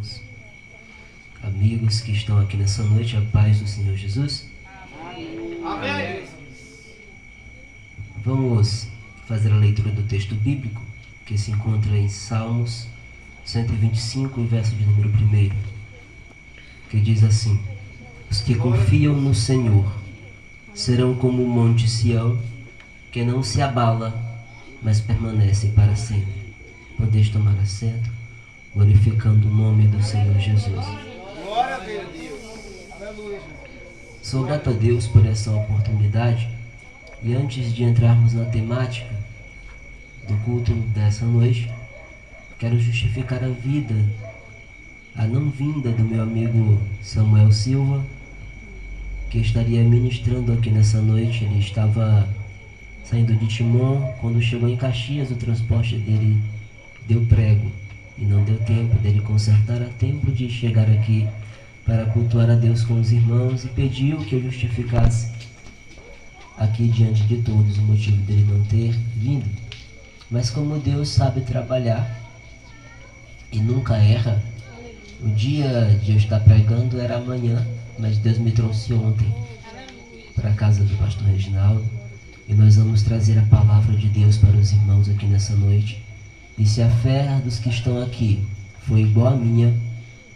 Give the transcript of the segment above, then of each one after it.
irmãos, amigos que estão aqui nessa noite, a paz do Senhor Jesus. Amém. Vamos fazer a leitura do texto bíblico que se encontra em Salmos 125, verso de número 1, que diz assim: os que confiam no Senhor serão como o monte Sião, que não se abala, mas permanece para sempre. Podeis tomar assento, glorificando o nome do Senhor Jesus. Glória a Deus. Aleluia. Sou grato a Deus por essa oportunidade. E antes de entrarmos na temática do culto dessa noite, quero justificar a não vinda do meu amigo Samuel Silva, que estaria ministrando aqui nessa noite. Ele estava saindo de Timon. Quando chegou em Caxias, o transporte dele deu prego e não deu tempo dele consertar a tempo de chegar aqui para cultuar a Deus com os irmãos, e pediu que eu justificasse aqui diante de todos o motivo dele não ter vindo. Mas como Deus sabe trabalhar e nunca erra, o dia de eu estar pregando era amanhã, mas Deus me trouxe ontem para a casa do pastor Reginaldo, e nós vamos trazer a palavra de Deus para os irmãos aqui nessa noite. E se a fé dos que estão aqui foi igual à minha,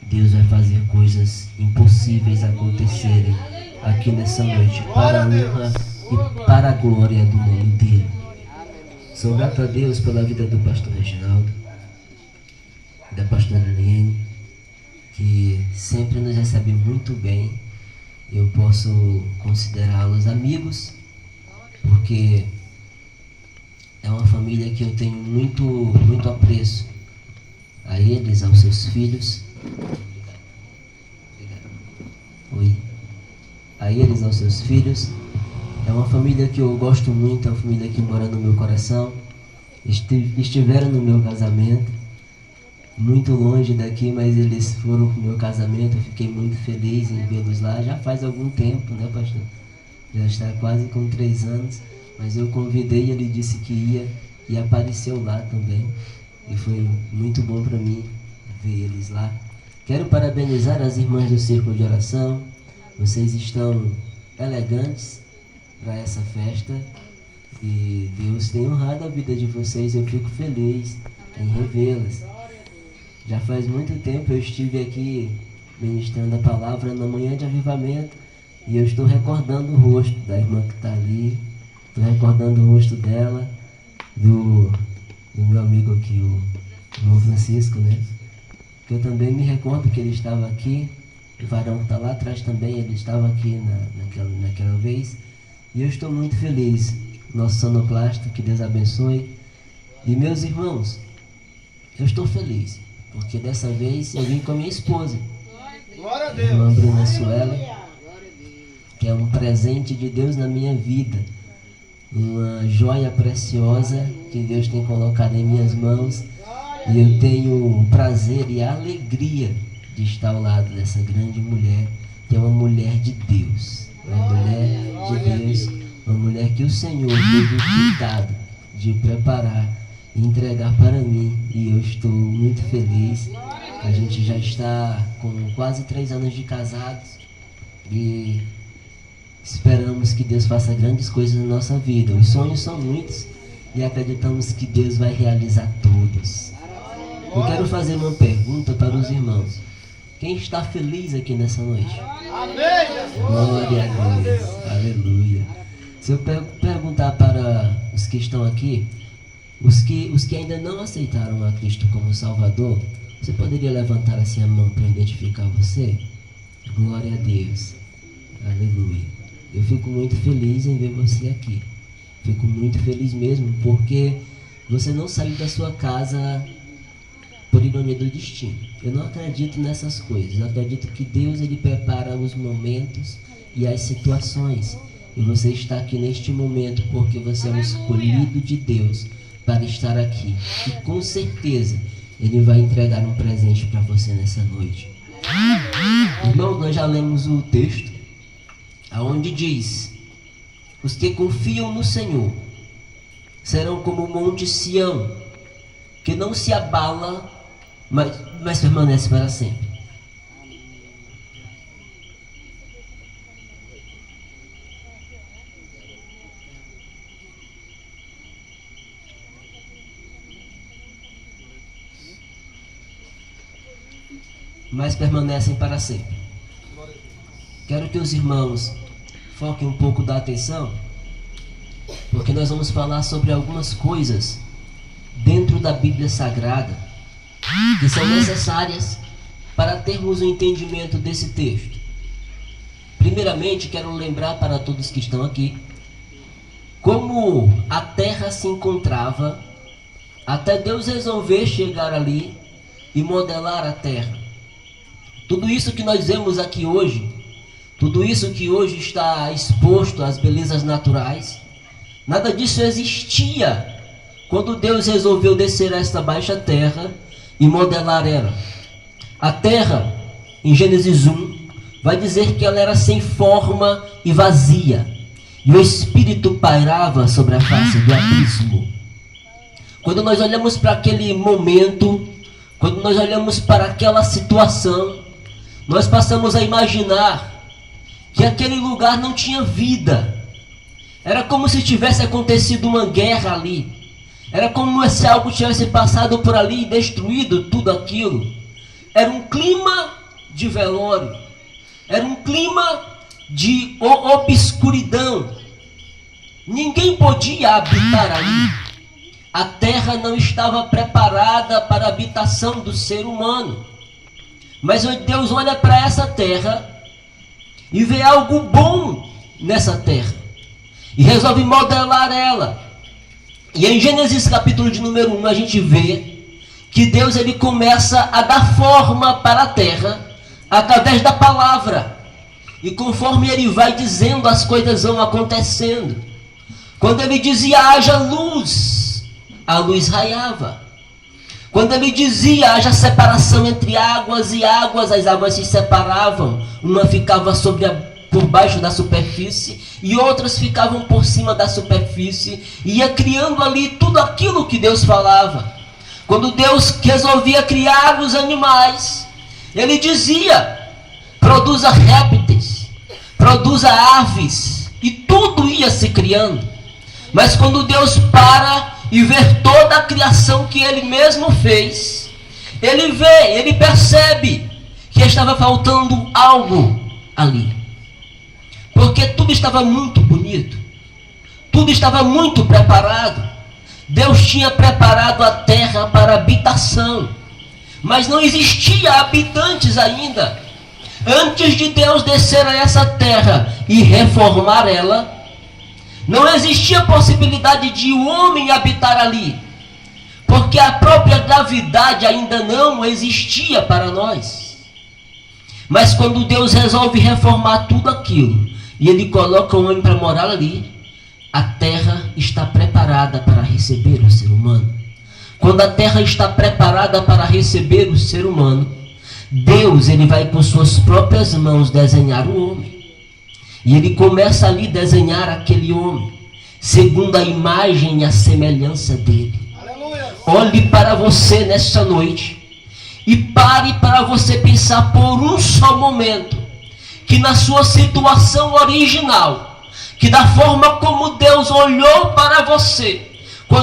Deus vai fazer coisas impossíveis acontecerem aqui nessa noite, para a honra e para a glória do nome dele. Sou grato a Deus pela vida do pastor Reginaldo, da pastora Eliane, que sempre nos recebe muito bem. Eu posso considerá-los amigos, porque é uma família que eu tenho muito apreço a eles, aos seus filhos. A eles, aos seus filhos. É uma família que eu gosto muito, é uma família que mora no meu coração. Estiveram no meu casamento, muito longe daqui, mas eles foram pro meu casamento. Eu fiquei muito feliz em vê-los lá. Já faz algum tempo, né, pastor? Já está quase com 3 anos, mas eu convidei, ele disse que ia e apareceu lá também. E foi muito bom para mim ver eles lá. Quero parabenizar as irmãs do Círculo de Oração. Vocês estão elegantes para essa festa e Deus tem honrado a vida de vocês. Eu fico feliz em revê-las. Já faz muito tempo eu estive aqui ministrando a palavra na manhã de avivamento, e eu estou recordando o rosto da irmã que está ali, estou recordando o rosto dela, do meu amigo aqui, o irmão Francisco, né? Que eu também me recordo que ele estava aqui. O varão que está lá atrás também, ele estava aqui naquela vez. E eu estou muito feliz. Nosso sonoplasta, que Deus abençoe. E meus irmãos, eu estou feliz, porque dessa vez eu vim com a minha esposa, Glória a a irmã Deus. Bruna Suela, que é um presente de Deus na minha vida, uma joia preciosa que Deus tem colocado em minhas mãos. E eu tenho o prazer e a alegria de estar ao lado dessa grande mulher, que é uma mulher de Deus, uma mulher de Deus, uma mulher que o Senhor teve o cuidado de preparar e entregar para mim. E eu estou muito feliz. A gente já está com quase 3 anos de casados e esperamos que Deus faça grandes coisas na nossa vida. Os sonhos são muitos e acreditamos que Deus vai realizar todos. Eu quero fazer uma pergunta para os irmãos. Quem está feliz aqui nessa noite? Amém. Glória a Deus. Aleluia. Se eu perguntar para os que estão aqui, os que ainda não aceitaram a Cristo como Salvador, você poderia levantar assim a mão para identificar você? Glória a Deus. Aleluia. Eu fico muito feliz em ver você aqui. Fico muito feliz mesmo, porque você não saiu da sua casa por ironia do destino. Eu não acredito nessas coisas. Eu acredito que Deus, ele prepara os momentos e as situações. E você está aqui neste momento porque você é um escolhido de Deus para estar aqui. E com certeza ele vai entregar um presente para você nessa noite. Irmão, nós já lemos o texto aonde diz: os que confiam no Senhor serão como o monte Sião, que não se abala, mas permanece para sempre. Mas permanecem para sempre. Quero que os irmãos foquem um pouco da atenção, porque nós vamos falar sobre algumas coisas dentro da Bíblia Sagrada que são necessárias para termos um entendimento desse texto. Primeiramente, quero lembrar para todos que estão aqui como a terra se encontrava até Deus resolver chegar ali e modelar a terra. Tudo isso que nós vemos aqui hoje, tudo isso que hoje está exposto às belezas naturais, nada disso existia quando Deus resolveu descer a esta baixa terra e modelar ela. A terra, em Gênesis 1, vai dizer que ela era sem forma e vazia, e o Espírito pairava sobre a face do abismo. Quando nós olhamos para aquele momento, quando nós olhamos para aquela situação, nós passamos a imaginar que aquele lugar não tinha vida. Era como se tivesse acontecido uma guerra ali. Era como se algo tivesse passado por ali e destruído tudo aquilo. Era um clima de velório. Era um clima de obscuridão. Ninguém podia habitar ali. A terra não estava preparada para a habitação do ser humano. Mas Deus olha para essa terra e vê algo bom nessa terra e resolve modelar ela. E em Gênesis capítulo de número 1 a gente vê que Deus ele começa a dar forma para a terra através da palavra. E conforme ele vai dizendo, as coisas vão acontecendo. Quando ele dizia haja luz, a luz raiava. Quando ele dizia haja separação entre águas e águas, as águas se separavam. Uma ficava por baixo da superfície e outras ficavam por cima da superfície. E ia criando ali tudo aquilo que Deus falava. Quando Deus resolvia criar os animais, ele dizia: produza répteis, produza aves, e tudo ia se criando. Mas quando Deus para e ver toda a criação que ele mesmo fez, ele percebe que estava faltando algo ali. Porque tudo estava muito bonito, tudo estava muito preparado. Deus tinha preparado a terra para habitação, mas não existia habitantes ainda. Antes de Deus descer a essa terra e reformar ela, não existia possibilidade de o homem habitar ali, porque a própria gravidade ainda não existia para nós. Mas quando Deus resolve reformar tudo aquilo, e ele coloca o homem para morar ali, a terra está preparada para receber o ser humano. Quando a terra está preparada para receber o ser humano, Deus ele vai com suas próprias mãos desenhar o homem. E ele começa ali a desenhar aquele homem, segundo a imagem e a semelhança dele. Aleluia. Olhe para você nesta noite e pare para você pensar por um só momento que na sua situação original, que da forma como Deus olhou para você,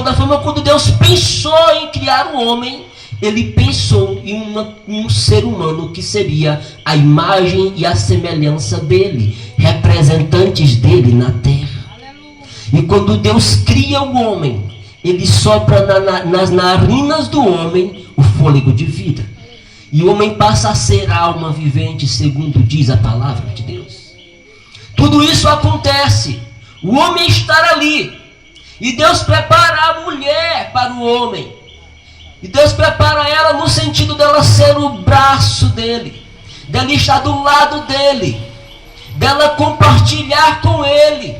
da forma como Deus pensou em criar o homem, ele pensou em um ser humano que seria a imagem e a semelhança dele, representantes dele na terra. E quando Deus cria o homem, ele sopra nas narinas do homem o fôlego de vida. E o homem passa a ser alma vivente, segundo diz a palavra de Deus. Tudo isso acontece, o homem está ali, e Deus prepara a mulher para o homem. E Deus prepara ela no sentido dela ser o braço dele, dela estar do lado dele, dela compartilhar com ele,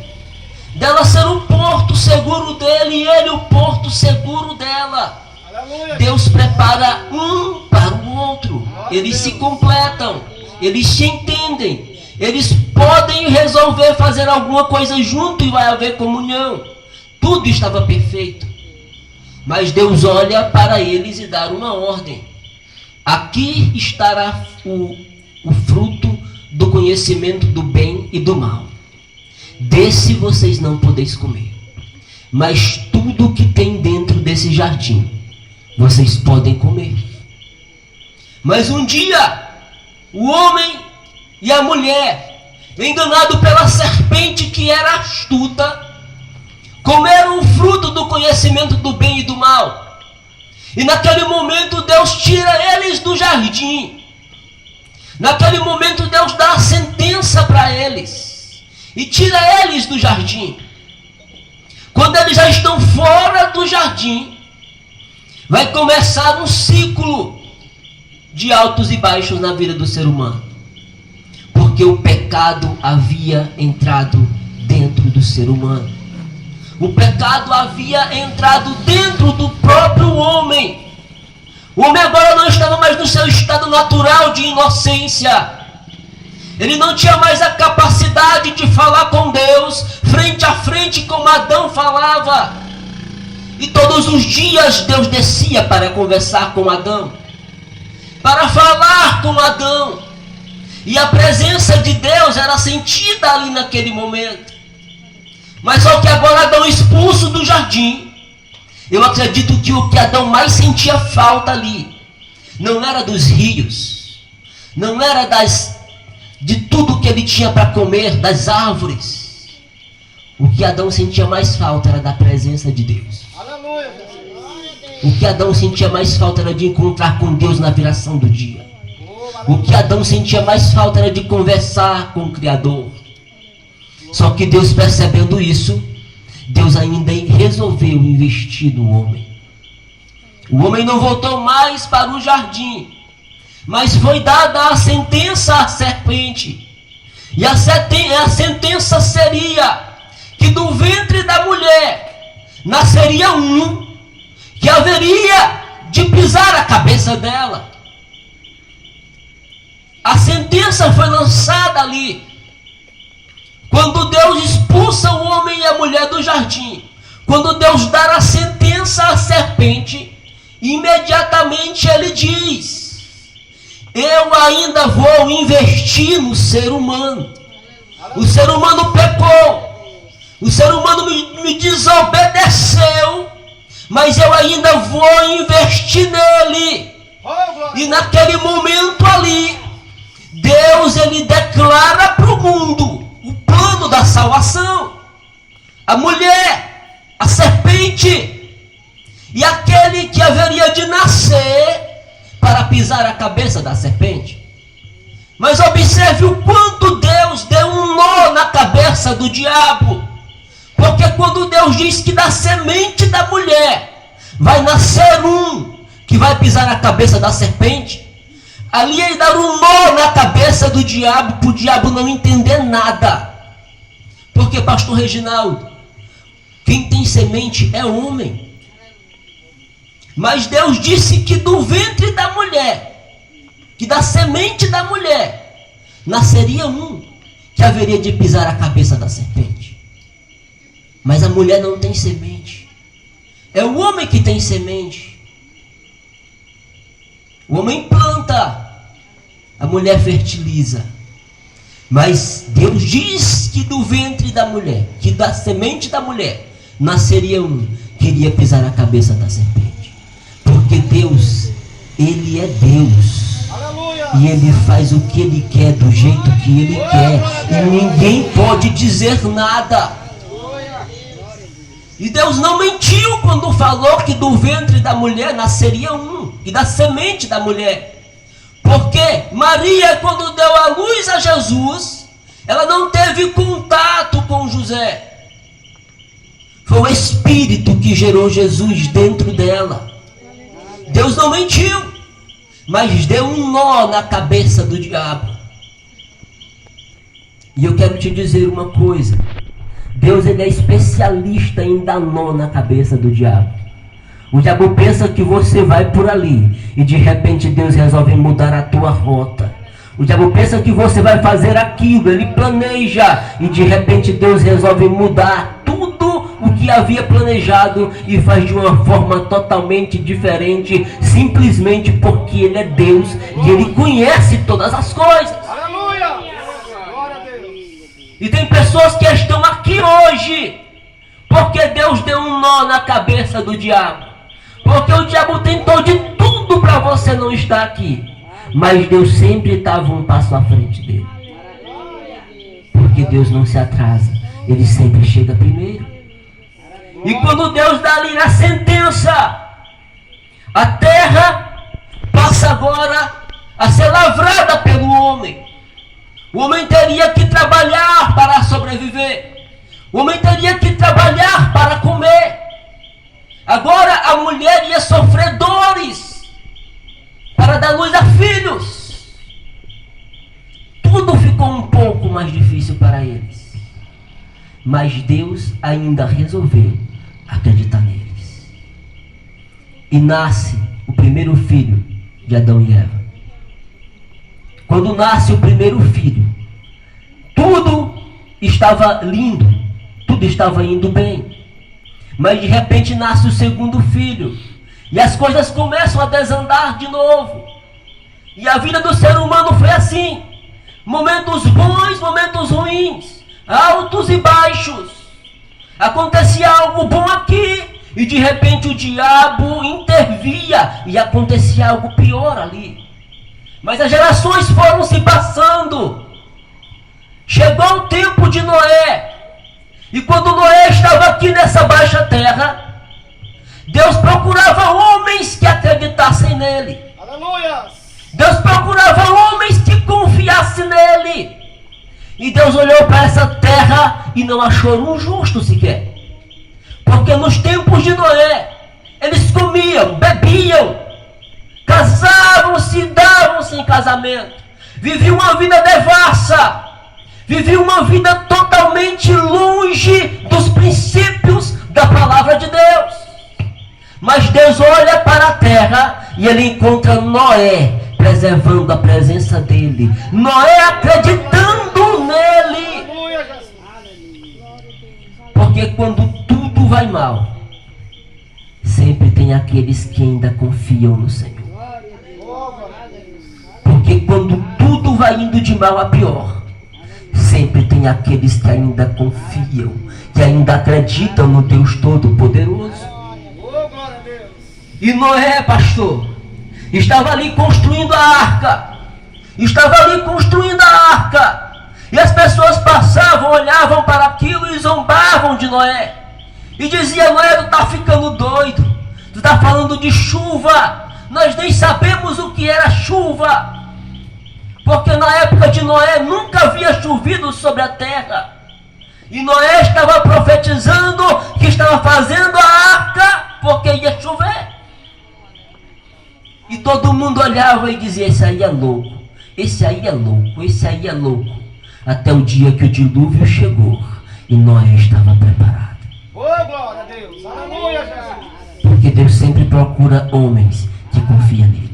dela ser o porto seguro dele e ele o porto seguro dela. Aleluia. Deus prepara um para o outro, eles se completam, eles se entendem, eles podem resolver fazer alguma coisa junto e vai haver comunhão. Tudo estava perfeito. Mas Deus olha para eles e dá uma ordem. aqui estará o fruto do conhecimento do bem e do mal. Desse vocês não podeis comer. Mas tudo que tem dentro desse jardim, vocês podem comer. Mas um dia, o homem e a mulher, enganados pela serpente que era astuta, comeram o fruto do conhecimento do bem e do mal. E naquele momento Deus tira eles do jardim. Naquele momento Deus dá a sentença para eles e tira eles do jardim. Quando eles já estão fora do jardim, vai começar um ciclo de altos e baixos na vida do ser humano. Porque o pecado havia entrado dentro do ser humano. O pecado havia entrado dentro do próprio homem. O homem agora não estava mais no seu estado natural de inocência. Ele não tinha mais a capacidade de falar com Deus frente a frente como Adão falava. E todos os dias Deus descia para conversar com Adão, para falar com Adão. E a presença de Deus era sentida ali naquele momento. Mas só que agora Adão expulso do jardim, eu acredito que o que Adão mais sentia falta ali não era dos rios, não era de tudo que ele tinha para comer, das árvores. O que Adão sentia mais falta era da presença de Deus. Aleluia. O que Adão sentia mais falta era de encontrar com Deus na viração do dia. O que Adão sentia mais falta era de conversar com o Criador. Só que Deus, percebendo isso, Deus ainda resolveu investir no homem. O homem não voltou mais para o jardim, mas foi dada a sentença à serpente. E a sentença seria que do ventre da mulher nasceria um que haveria de pisar a cabeça dela. A sentença foi lançada ali. Quando Deus expulsa o homem e a mulher do jardim, quando Deus dá a sentença à serpente, imediatamente ele diz: eu ainda vou investir no ser humano. O ser humano pecou, o ser humano me desobedeceu, mas eu ainda vou investir nele. E naquele momento ali, Deus ele declara para o mundo o plano da salvação. A mulher, a serpente e aquele que haveria de nascer para pisar a cabeça da serpente. Mas observe o quanto Deus deu um nó na cabeça do diabo. Porque quando Deus diz que da semente da mulher vai nascer um que vai pisar a cabeça da serpente, ali ele dá um nó na cabeça do diabo, para o diabo não entender nada. Porque, pastor Reginaldo, quem tem semente é homem. Mas Deus disse que do ventre da mulher, que da semente da mulher, nasceria um que haveria de pisar a cabeça da serpente. Mas a mulher não tem semente. É o homem que tem semente. O homem planta, a mulher fertiliza. Mas Deus diz que do ventre da mulher, que da semente da mulher, nasceria um que iria pisar a cabeça da serpente. Porque Deus, Ele é Deus. Aleluia. E Ele faz o que Ele quer, do jeito que Ele quer. E ninguém pode dizer nada. E Deus não mentiu quando falou que do ventre da mulher nasceria um, e da semente da mulher. Porque Maria, quando deu a luz a Jesus, ela não teve contato com José. Foi o Espírito que gerou Jesus dentro dela. Deus não mentiu, mas deu um nó na cabeça do diabo. E eu quero te dizer uma coisa. Deus ele é especialista em dar nó na cabeça do diabo. O diabo pensa que você vai por ali e de repente Deus resolve mudar a tua rota. O diabo pensa que você vai fazer aquilo, ele planeja e de repente Deus resolve mudar tudo o que que havia planejado e faz de uma forma totalmente diferente, simplesmente porque Ele é Deus e Ele conhece todas as coisas. Aleluia! Glória a Deus! E tem pessoas que estão aqui hoje porque Deus deu um nó na cabeça do diabo. Porque o diabo tentou de tudo para você não estar aqui. Mas Deus sempre estava um passo à frente dele. Porque Deus não se atrasa. Ele sempre chega primeiro. E quando Deus dá ali a sentença, a terra passa agora a ser lavrada pelo homem. O homem teria que trabalhar para sobreviver. O homem teria que trabalhar para comer. Agora a mulher ia sofrer dores para dar luz a filhos. Tudo ficou um pouco mais difícil para eles. Mas Deus ainda resolveu acreditar neles. E nasce o primeiro filho de Adão e Eva. Quando nasce o primeiro filho, tudo estava lindo. Tudo estava indo bem. Mas de repente nasce o segundo filho. E as coisas começam a desandar de novo. E a vida do ser humano foi assim. Momentos bons, momentos ruins. Altos e baixos. Acontecia algo bom aqui. E de repente o diabo intervia. E acontecia algo pior ali. Mas as gerações foram se passando. Chegou o tempo de Noé. E quando Noé estava aqui nessa baixa terra, Deus procurava homens que acreditassem nele. Aleluia! Deus procurava homens que confiassem nele. E Deus olhou para essa terra e não achou um justo sequer. Porque nos tempos de Noé, eles comiam, bebiam, casavam-se, davam-se em casamento, viviam uma vida devassa. Vivia uma vida totalmente longe dos princípios da palavra de Deus. Mas Deus olha para a terra e Ele encontra Noé preservando a presença dele. Noé acreditando nele. Porque quando tudo vai mal, sempre tem aqueles que ainda confiam no Senhor. Porque quando tudo vai indo de mal a pior, sempre tem aqueles que ainda confiam, que ainda acreditam no Deus Todo-Poderoso. E Noé, pastor, estava ali construindo a arca. Estava ali construindo a arca. E as pessoas passavam, olhavam para aquilo e zombavam de Noé. E diziam: Noé, tu está ficando doido. Tu está falando de chuva. Nós nem sabemos o que era chuva. Porque na época de Noé nunca havia chovido sobre a terra. E Noé estava profetizando que estava fazendo a arca porque ia chover. E todo mundo olhava e dizia: esse aí é louco, esse aí é louco, esse aí é louco. Até o dia que o dilúvio chegou e Noé estava preparado. Oh, glória a Deus! Aleluia, Jesus! Porque Deus sempre procura homens que confiam nele.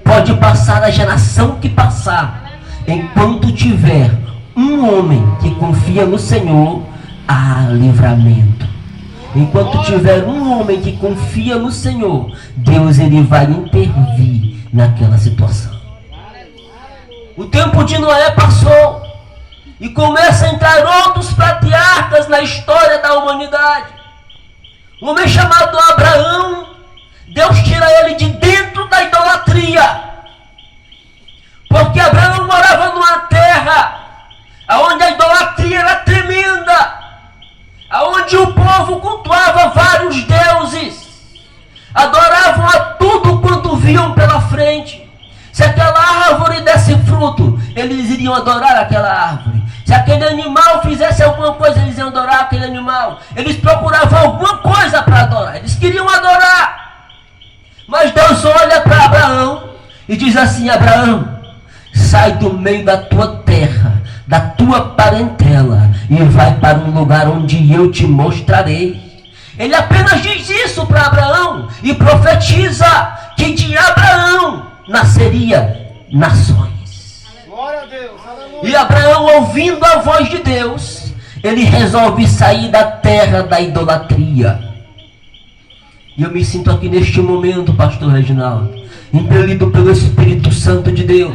Pode passar a geração que passar, enquanto tiver um homem que confia no Senhor, há livramento. Enquanto tiver um homem que confia no Senhor, Deus ele vai intervir naquela situação. O tempo de Noé passou e começa a entrar outros patriarcas na história da humanidade. Um homem chamado Abraão, Deus tira ele de dentro da idolatria. Porque Abraão morava numa terra onde a idolatria era tremenda. Onde o povo cultuava vários deuses. Adoravam a tudo quanto viam pela frente. Se aquela árvore desse fruto, eles iriam adorar aquela árvore. Se aquele animal fizesse alguma coisa, eles iam adorar aquele animal. Eles procuravam alguma coisa para adorar. Eles queriam adorar. Mas Deus olha para Abraão e diz assim: Abraão, sai do meio da tua terra, da tua parentela, e vai para um lugar onde eu te mostrarei. Ele apenas diz isso para Abraão e profetiza que de Abraão nasceria nações. Glória a Deus! Aleluia! E Abraão, ouvindo a voz de Deus, ele resolve sair da terra da idolatria. E eu me sinto aqui neste momento, pastor Reginaldo, impelido pelo Espírito Santo de Deus,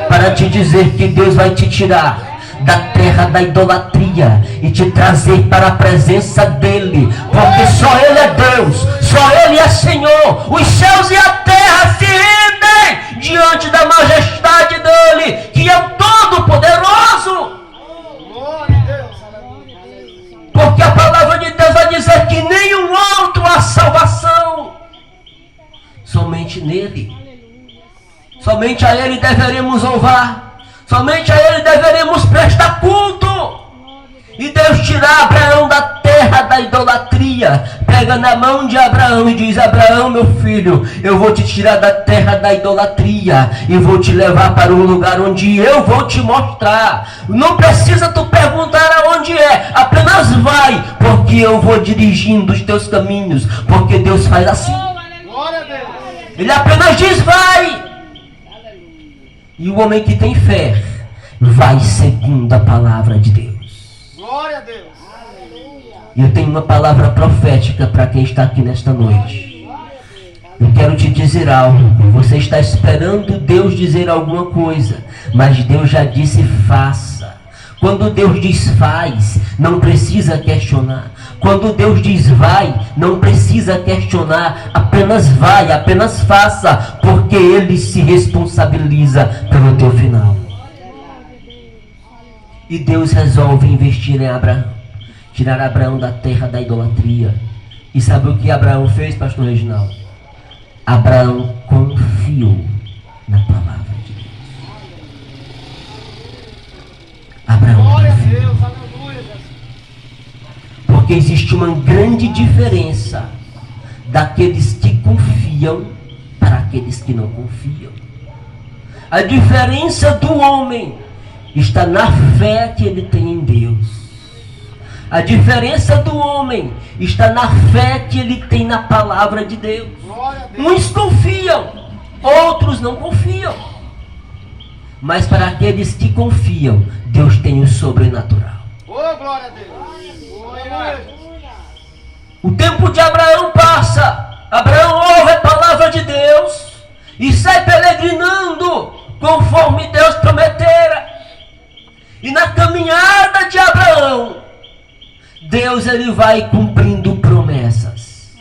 para te dizer que Deus vai te tirar da terra da idolatria e te trazer para a presença dele, porque só ele é Deus, só ele é Senhor. Os céus e a terra se rendem diante da majestade dele, que é o Todo-Poderoso. Porque a palavra de Deus vai dizer que nenhum outro há salvação, somente nele. Somente a ele deveremos louvar, somente a ele deveremos prestar culto. E Deus tirar Abraão da terra da idolatria, pega na mão de Abraão e diz: Abraão, meu filho, eu vou te tirar da terra da idolatria e vou te levar para um lugar onde eu vou te mostrar. Não precisa tu perguntar aonde é, apenas vai, porque eu vou dirigindo os teus caminhos, porque Deus faz assim. Ele apenas diz: vai. E o homem que tem fé vai segundo a palavra de Deus. Glória a Deus. E eu tenho uma palavra profética para quem está aqui nesta noite. Eu quero te dizer algo. Você está esperando Deus dizer alguma coisa, mas Deus já disse: faça. Quando Deus diz faz, não precisa questionar. Quando Deus diz vai, não precisa questionar. Apenas vai, apenas faça, porque Ele se responsabiliza pelo teu final. E Deus resolve investir em Abraão, tirar Abraão da terra da idolatria. E sabe o que Abraão fez, pastor Reginaldo? Abraão confiou na palavra de Deus. Abraão confiou. Porque existe uma grande diferença daqueles que confiam para aqueles que não confiam. A diferença do homem está na fé que ele tem em Deus. A diferença do homem está na fé que ele tem na palavra de Deus. Uns confiam, outros não confiam. Mas para aqueles que confiam, Deus tem o sobrenatural. Oh, glória a Deus. O tempo de Abraão passa. Abraão ouve a palavra de Deus e sai peregrinando conforme Deus prometera. E na caminhada de Abraão, Deus ele vai cumprindo promessas.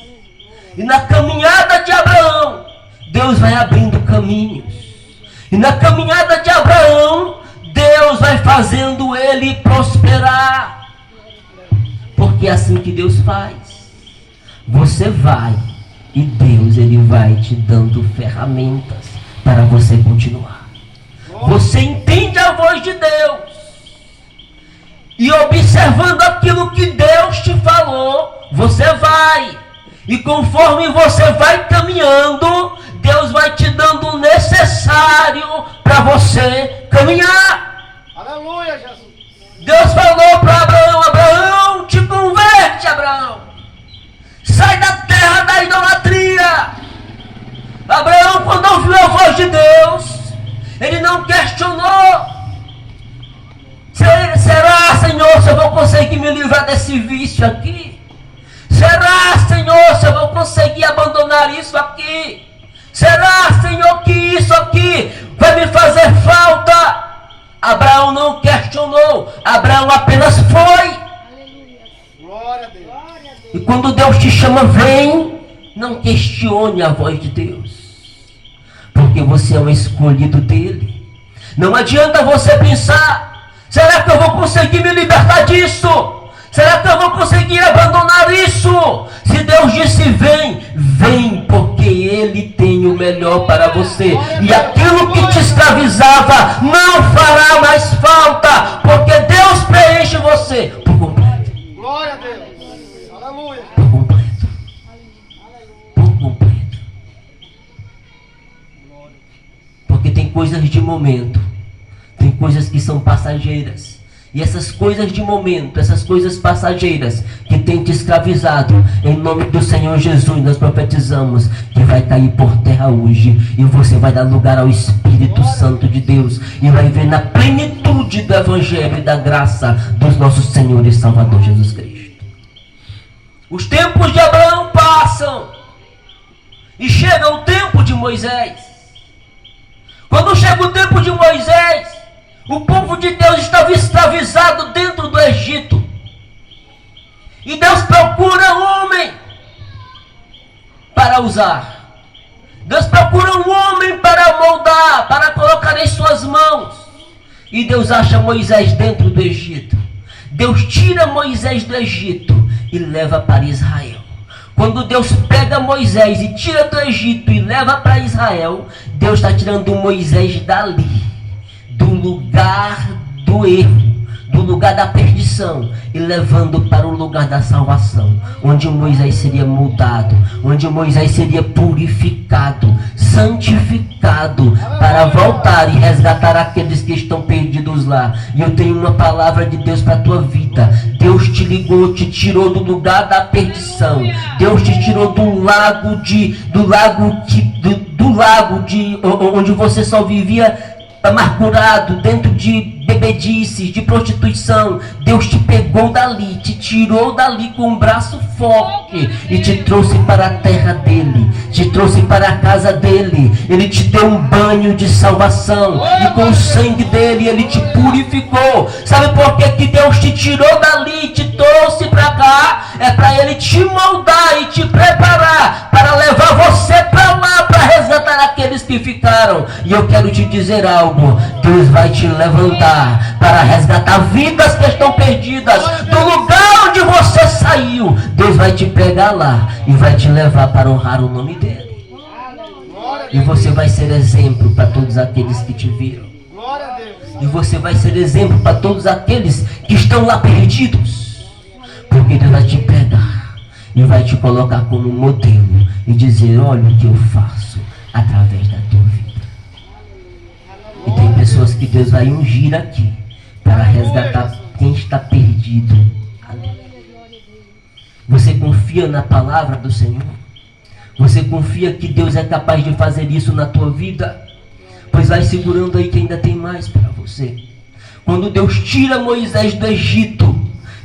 E na caminhada de Abraão, Deus vai abrindo caminhos. E na caminhada de Abraão, Deus vai fazendo ele prosperar. Porque é assim que Deus faz. Você vai e Deus ele vai te dando ferramentas para você continuar. Você entende a voz de Deus. E observando aquilo que Deus te falou, você vai. E conforme você vai caminhando, Deus vai te dando o necessário para você caminhar. Aleluia, Jesus. Deus falou para Abraão: Abraão, te converte, Abraão. Sai da terra da idolatria. Abraão, quando ouviu a voz de Deus, ele não questionou. Será, Senhor, se eu vou conseguir me livrar desse vício aqui? Será, Senhor, se eu vou conseguir abandonar isso aqui? Será, Senhor, que isso aqui vai me fazer falta? Abraão não questionou. Abraão apenas foi. Glória a Deus. E quando Deus te chama, vem. Não questione a voz de Deus, porque você é um escolhido dele. Não adianta você pensar: será que eu vou conseguir me libertar disso? Será que eu vou conseguir abandonar isso? Se Deus disse vem, vem, porque Ele tem o melhor para você. E aquilo que te escravizava não fará mais falta, porque Deus preenche você por completo. Glória a Deus. Aleluia. Por completo. Por completo. Porque tem coisas de momento. Tem coisas que são passageiras. E essas coisas de momento, essas coisas passageiras que tem te escravizado, em nome do Senhor Jesus, nós profetizamos que vai cair por terra hoje. E você vai dar lugar ao Espírito Santo de Deus. E vai ver na plenitude do Evangelho e da graça dos nossos Senhor e Salvador Jesus Cristo. Os tempos de Abraão passam. E chega o tempo de Moisés. Quando chega o tempo de Moisés, o povo de Deus estava escravizado dentro do Egito. E Deus procura um homem para usar. Deus procura um homem para moldar, para colocar em suas mãos. E Deus acha Moisés dentro do Egito. Deus tira Moisés do Egito e leva para Israel. Quando Deus pega Moisés e tira do Egito e leva para Israel, Deus está tirando Moisés dali, do lugar do erro, do lugar da perdição, e levando para o lugar da salvação, onde Moisés seria moldado, onde Moisés seria purificado, santificado, para voltar e resgatar aqueles que estão perdidos lá. E eu tenho uma palavra de Deus para a tua vida. Deus te ligou, te tirou do lugar da perdição. Deus te tirou do lago onde você só vivia amargurado, dentro de bebedices, de prostituição. Deus te pegou dali, te tirou dali com um braço forte e te trouxe para a terra dele, te trouxe para a casa dele. Ele te deu um banho de salvação e com o sangue dele ele te purificou. Sabe por que Deus te tirou dali e te trouxe para cá? É para ele te moldar e te preparar para levar você para lá, para resgatar aqueles que ficaram. E eu quero te dizer algo: Deus vai te levantar para resgatar vidas que estão perdidas do lugar onde você saiu. Deus vai te pegar lá e vai te levar para honrar o nome dele. E você vai ser exemplo para todos aqueles que te viram. E você vai ser exemplo para todos aqueles que estão lá perdidos. Porque Deus vai te pegar e vai te colocar como modelo e dizer: olha o que eu faço através da tua vida. E tem pessoas que Deus vai ungir aqui para resgatar quem está perdido ali. Você confia na palavra do Senhor? Você confia que Deus é capaz de fazer isso na tua vida? Pois vai segurando aí que ainda tem mais para você. Quando Deus tira Moisés do Egito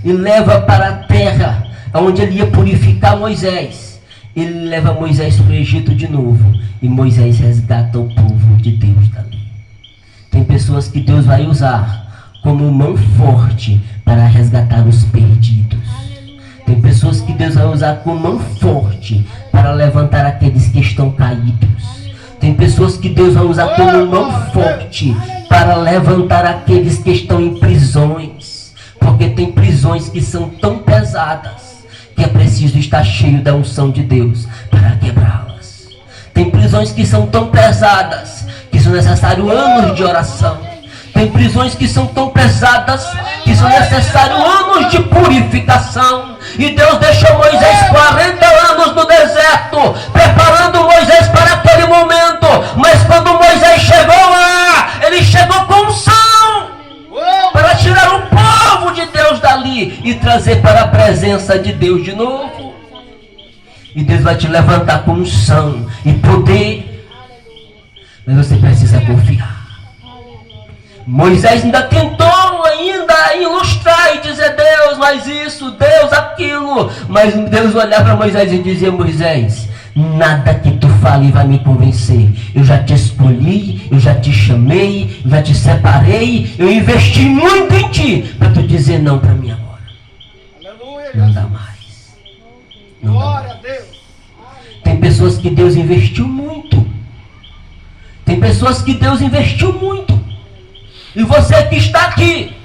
e leva para a terra onde ele ia purificar Moisés, ele leva Moisés para o Egito de novo. E Moisés resgata o povo de Deus dali. Tem pessoas que Deus vai usar como mão forte para resgatar os perdidos. Tem pessoas que Deus vai usar como mão forte para levantar aqueles que estão caídos. Tem pessoas que Deus vai usar como mão forte para levantar aqueles que estão em prisões. Porque tem prisões que são tão pesadas que é preciso estar cheio da unção de Deus para quebrá-las. Tem prisões que são tão pesadas que são necessários anos de oração. Tem prisões que são tão pesadas que são necessários anos de purificação. E Deus deixou Moisés 40 anos no deserto, preparando Moisés para aquele momento. Mas quando Moisés chegou lá, ele chegou com unção para tirar o povo de Deus dali e trazer para a presença de Deus de novo. E Deus vai te levantar com unção e poder, mas você precisa confiar. Moisés ainda tentou ilustrar e dizer: Deus, mas isso, Deus, aquilo. Mas Deus olhava para Moisés e dizia: Moisés, nada que tu fale vai me convencer. Eu já te escolhi, eu já te chamei, eu já te separei, eu investi muito em ti para tu dizer não para mim agora. Aleluia. Não dá mais. Não dá Glória mais. a Deus. Tem pessoas que Deus investiu muito. Tem pessoas que Deus investiu muito. E você que está aqui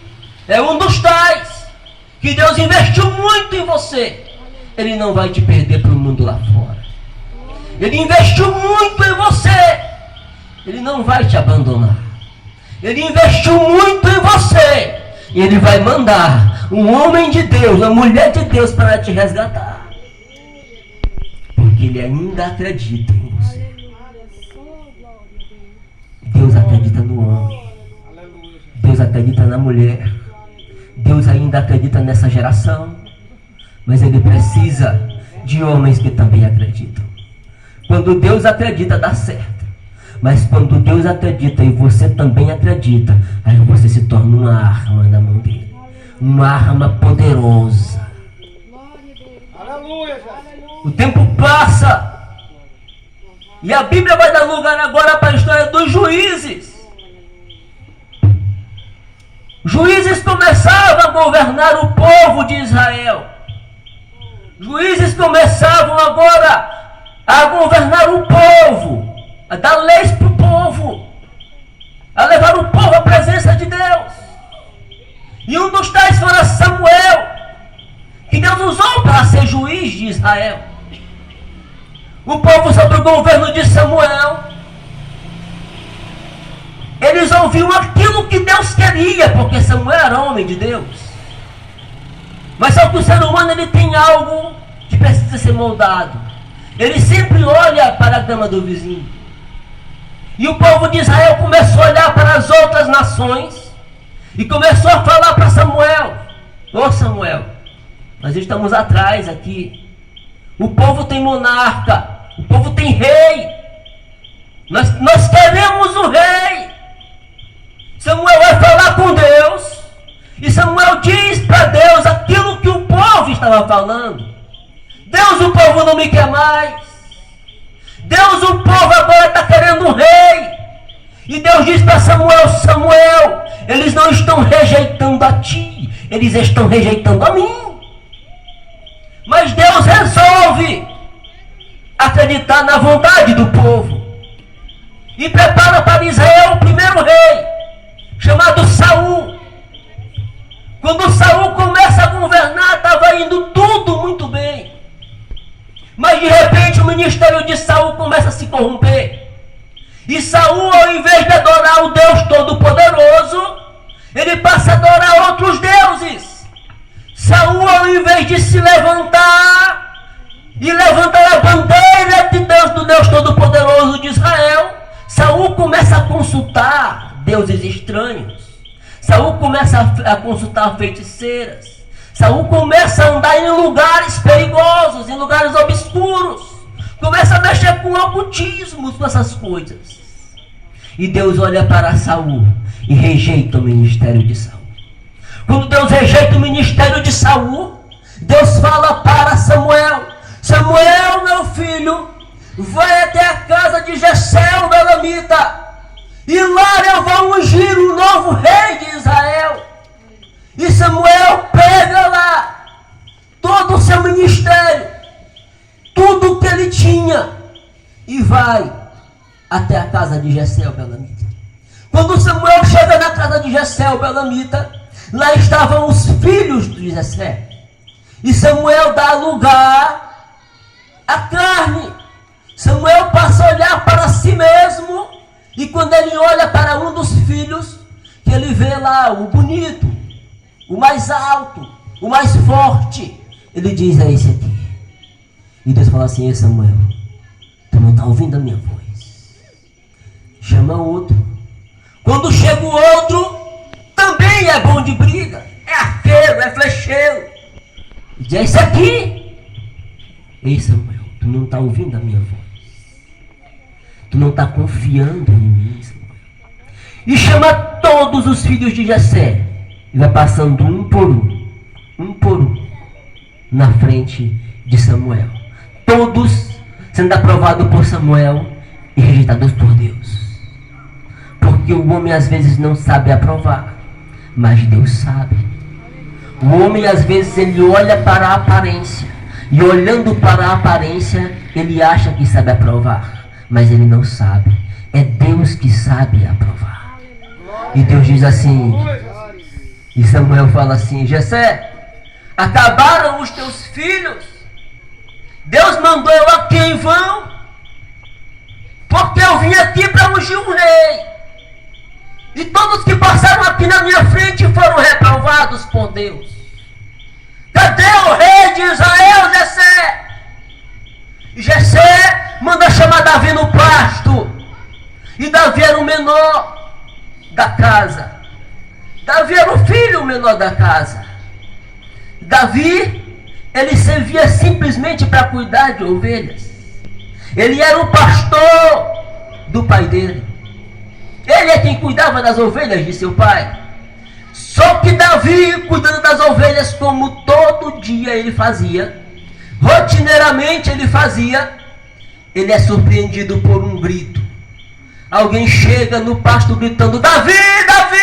é um dos tais que Deus investiu muito em você. Ele não vai te perder para o mundo lá fora. Ele investiu muito em você. Ele não vai te abandonar. Ele investiu muito em você. E Ele vai mandar um homem de Deus, uma mulher de Deus para te resgatar. Porque Ele ainda acredita em você. Deus acredita no homem. Deus acredita na mulher. Deus ainda acredita nessa geração, mas Ele precisa de homens que também acreditam. Quando Deus acredita, dá certo. Mas quando Deus acredita e você também acredita, aí você se torna uma arma na mão dele. Uma arma poderosa. Aleluia, Jesus. O tempo passa. E a Bíblia vai dar lugar agora para a história dos juízes. Juízes começavam a governar o povo de Israel. Juízes começavam agora a governar o povo, a dar leis para o povo, a levar o povo à presença de Deus. E um dos tais foi Samuel, que Deus usou para ser juiz de Israel. O povo, sob o governo de Samuel, eles ouviam aquilo que Deus queria, porque Samuel era homem de Deus. Mas só que o ser humano, ele tem algo que precisa ser moldado. Ele sempre olha para a grama do vizinho. E o povo de Israel começou a olhar para as outras nações e começou a falar para Samuel: ô Samuel, nós estamos atrás aqui. O povo tem monarca, o povo tem rei. Nós queremos o rei. Samuel vai falar com Deus, e Samuel diz para Deus aquilo que o povo estava falando. Deus, o povo não me quer mais. Deus, o povo agora está querendo um rei. E Deus diz para Samuel: Samuel, eles não estão rejeitando a ti, eles estão rejeitando a mim. Mas Deus resolve acreditar na vontade do povo e prepara para Israel o primeiro rei, chamado Saul. Quando Saul começa a governar, estava indo tudo muito bem. Mas de repente o ministério de Saul começa a se corromper. E Saul, ao invés de adorar o Deus Todo-Poderoso, ele passa a adorar outros deuses. Saul, ao invés de se levantar e levantar a bandeira de Deus, do Deus Todo-Poderoso de Israel, Saul começa a consultar deuses estranhos. Saul começa a consultar feiticeiras. Saul começa a andar em lugares perigosos, em lugares obscuros. Começa a mexer com ocultismos, com essas coisas. E Deus olha para Saul e rejeita o ministério de Saul. Quando Deus rejeita o ministério de Saul, Deus fala para Samuel: Samuel, meu filho, vai até a casa de Jessé, o Belamita, e lá eu vou ungir o novo rei de Israel. E Samuel pega lá todo o seu ministério, tudo o que ele tinha, e vai até a casa de Jessé, o Belamita. Quando Samuel chega na casa de Jessé, o Belamita, lá estavam os filhos de Jessé. E Samuel dá lugar à carne. Samuel passa a olhar para si mesmo, e quando ele olha para um dos filhos, que ele vê lá o bonito, o mais alto, o mais forte, ele diz: é esse aqui. E Deus fala assim: ei Samuel, tu não está ouvindo a minha voz? Chama outro. Quando chega o outro, também é bom de briga, é arqueiro, é flecheiro. E diz: é esse aqui. Ei Samuel, tu não está ouvindo a minha voz? Tu não está confiando em mim, Samuel? E chama todos os filhos de Jessé e vai passando um por um, na frente de Samuel. Todos sendo aprovados por Samuel e rejeitados por Deus. Porque o homem às vezes não sabe aprovar, mas Deus sabe. O homem às vezes ele olha para a aparência, e olhando para a aparência ele acha que sabe aprovar, mas ele não sabe. É Deus que sabe aprovar. E Deus diz assim, e Samuel fala assim: Jessé, acabaram os teus filhos? Deus mandou eu aqui em vão? Porque eu vim aqui para ungir um rei. E todos que passaram aqui na minha frente foram reprovados por Deus. Cadê o rei de Israel, Jessé? E Jessé manda chamar Davi no pasto. E Davi era o menor da casa. Davi era o filho menor da casa. Davi, ele servia simplesmente para cuidar de ovelhas. Ele era o pastor do pai dele. Ele é quem cuidava das ovelhas de seu pai. Só que Davi, cuidando das ovelhas como todo dia ele fazia, rotineiramente ele fazia, ele é surpreendido por um grito. Alguém chega no pasto gritando: Davi, Davi!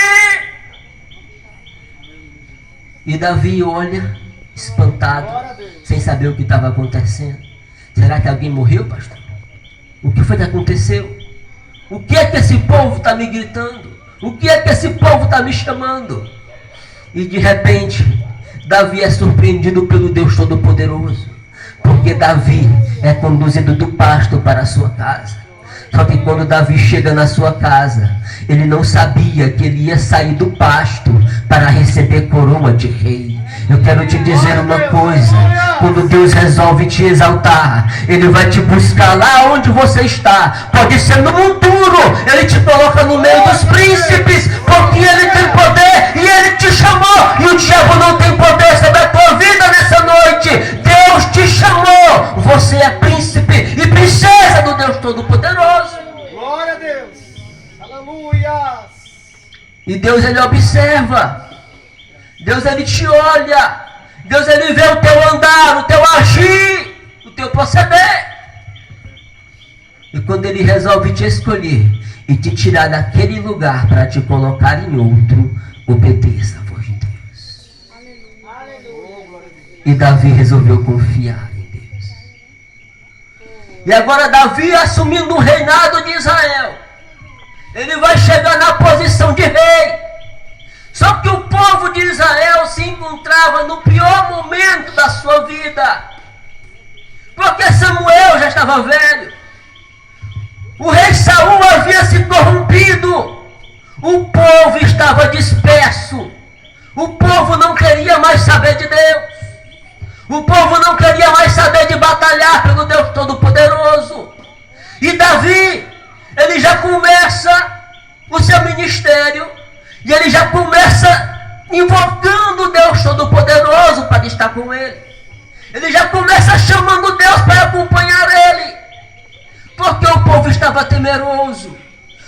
E Davi olha, espantado, sem saber o que estava acontecendo. Será que alguém morreu, pastor? O que foi que aconteceu? O que é que esse povo está me gritando? O que é que esse povo está me chamando? E de repente, Davi é surpreendido pelo Deus Todo-Poderoso. Porque Davi é conduzido do pasto para a sua casa. Só que quando Davi chega na sua casa, ele não sabia que ele ia sair do pasto para receber coroa de rei. Eu quero te dizer uma coisa: quando Deus resolve te exaltar, Ele vai te buscar lá onde você está. Pode ser no monturo, Ele te coloca no meio dos príncipes, porque Ele tem poder e Ele te chamou. E o diabo não tem poder sobre a tua vida nessa noite. Deus te chamou. Você é príncipe e princesa do Deus Todo-Poderoso. Glória a Deus. Aleluia. E Deus, Ele observa. Deus, Ele te olha. Deus, Ele vê o teu andar, o teu agir, o teu proceder. E quando Ele resolve te escolher e te tirar daquele lugar para te colocar em outro, obedeça a voz de Deus. Aleluia. E Davi resolveu confiar em Deus. E agora Davi, assumindo o reinado de Israel, ele vai chegar na posição de rei. Só que o povo de Israel se encontrava no pior momento da sua vida. Porque Samuel já estava velho. O rei Saul havia se corrompido. O povo estava disperso. O povo não queria mais saber de Deus. O povo não queria mais saber de batalhar pelo Deus Todo-Poderoso. E Davi, ele já começa o seu ministério. E ele já começa invocando o Deus Todo-Poderoso para estar com ele. Ele já começa chamando Deus para acompanhar ele. Porque o povo estava temeroso.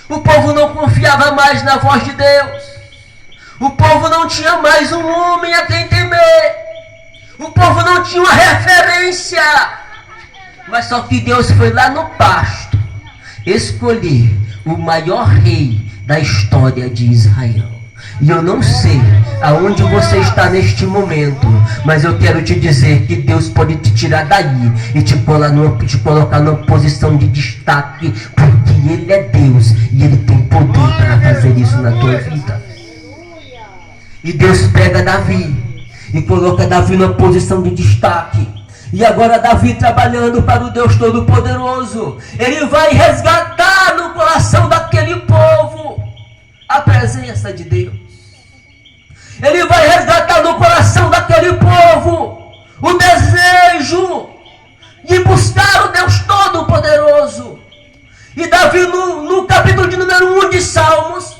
O povo não confiava mais na voz de Deus. O povo não tinha mais um homem a quem temer. O povo não tinha uma referência. Mas só que Deus foi lá no pasto escolher o maior rei da história de Israel. E eu não sei aonde você está neste momento, mas eu quero te dizer que Deus pode te tirar daí e te colocar numa posição de destaque, porque Ele é Deus e Ele tem poder para fazer isso na tua vida. E Deus pega Davi e coloca Davi numa posição de destaque. E agora Davi, trabalhando para o Deus Todo-Poderoso, ele vai resgatar no coração daquele povo a presença de Deus. Ele vai resgatar no coração daquele povo o desejo de buscar o Deus Todo-Poderoso. E Davi, no capítulo de número 1 de Salmos,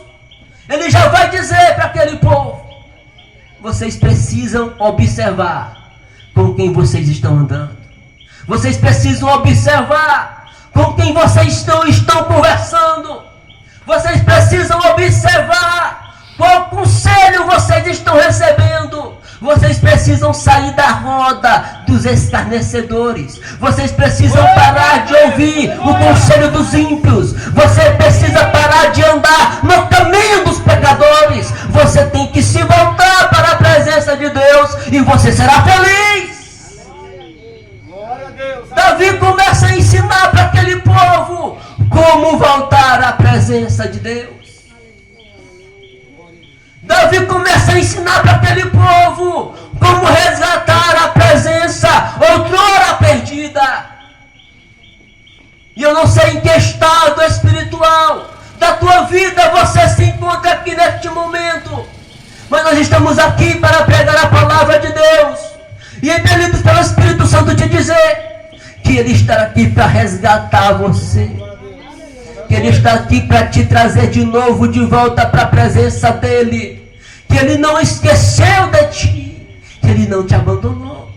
ele já vai dizer para aquele povo: vocês precisam observar com quem vocês estão andando. Vocês precisam observar com quem vocês estão conversando. Vocês precisam observar qual conselho vocês estão recebendo. Vocês precisam sair da roda dos escarnecedores. Vocês precisam parar de ouvir o conselho dos ímpios. Você precisa parar de andar no caminho dos pecadores. Você tem que se voltar para a presença de Deus e você será feliz. Glória a Deus. Davi começa a ensinar para aquele povo como voltar à presença de Deus. Davi começa a ensinar para aquele povo como resgatar a presença outrora perdida. E eu não sei em que estado espiritual da tua vida você se encontra aqui neste momento, mas nós estamos aqui para pregar a palavra de Deus e impelidos pelo Espírito Santo te dizer que Ele está aqui para resgatar você, que Ele está aqui para te trazer de novo de volta para a presença dEle, que Ele não esqueceu de ti, que Ele não te abandonou.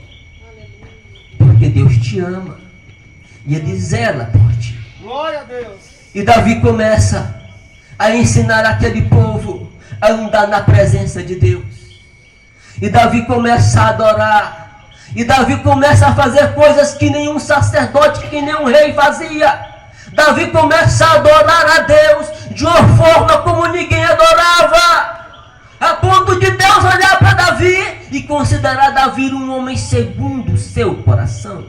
Porque Deus te ama e Ele zela por ti. Glória a Deus. E Davi começa a ensinar aquele povo a andar na presença de Deus. E Davi começa a adorar. E Davi começa a fazer coisas que nenhum sacerdote, que nenhum rei fazia. Davi começa a adorar a Deus de uma forma como ninguém adorava. A ponto de Deus olhar para Davi e considerar Davi um homem segundo o seu coração.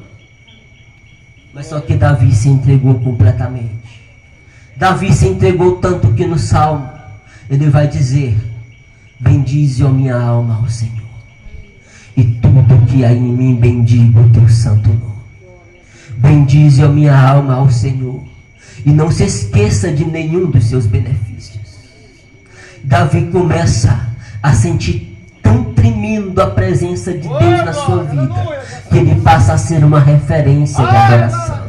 Mas só que Davi se entregou completamente. Davi se entregou tanto que no Salmo ele vai dizer: bendize, ó minha alma, ao Senhor, e tudo que há em mim bendiga o teu santo nome. Bendize, ó minha alma, ao Senhor, e não se esqueça de nenhum dos seus benefícios. Davi começa a sentir tão tremendo a presença de Deus na sua vida, que ele passa a ser uma referência de adoração.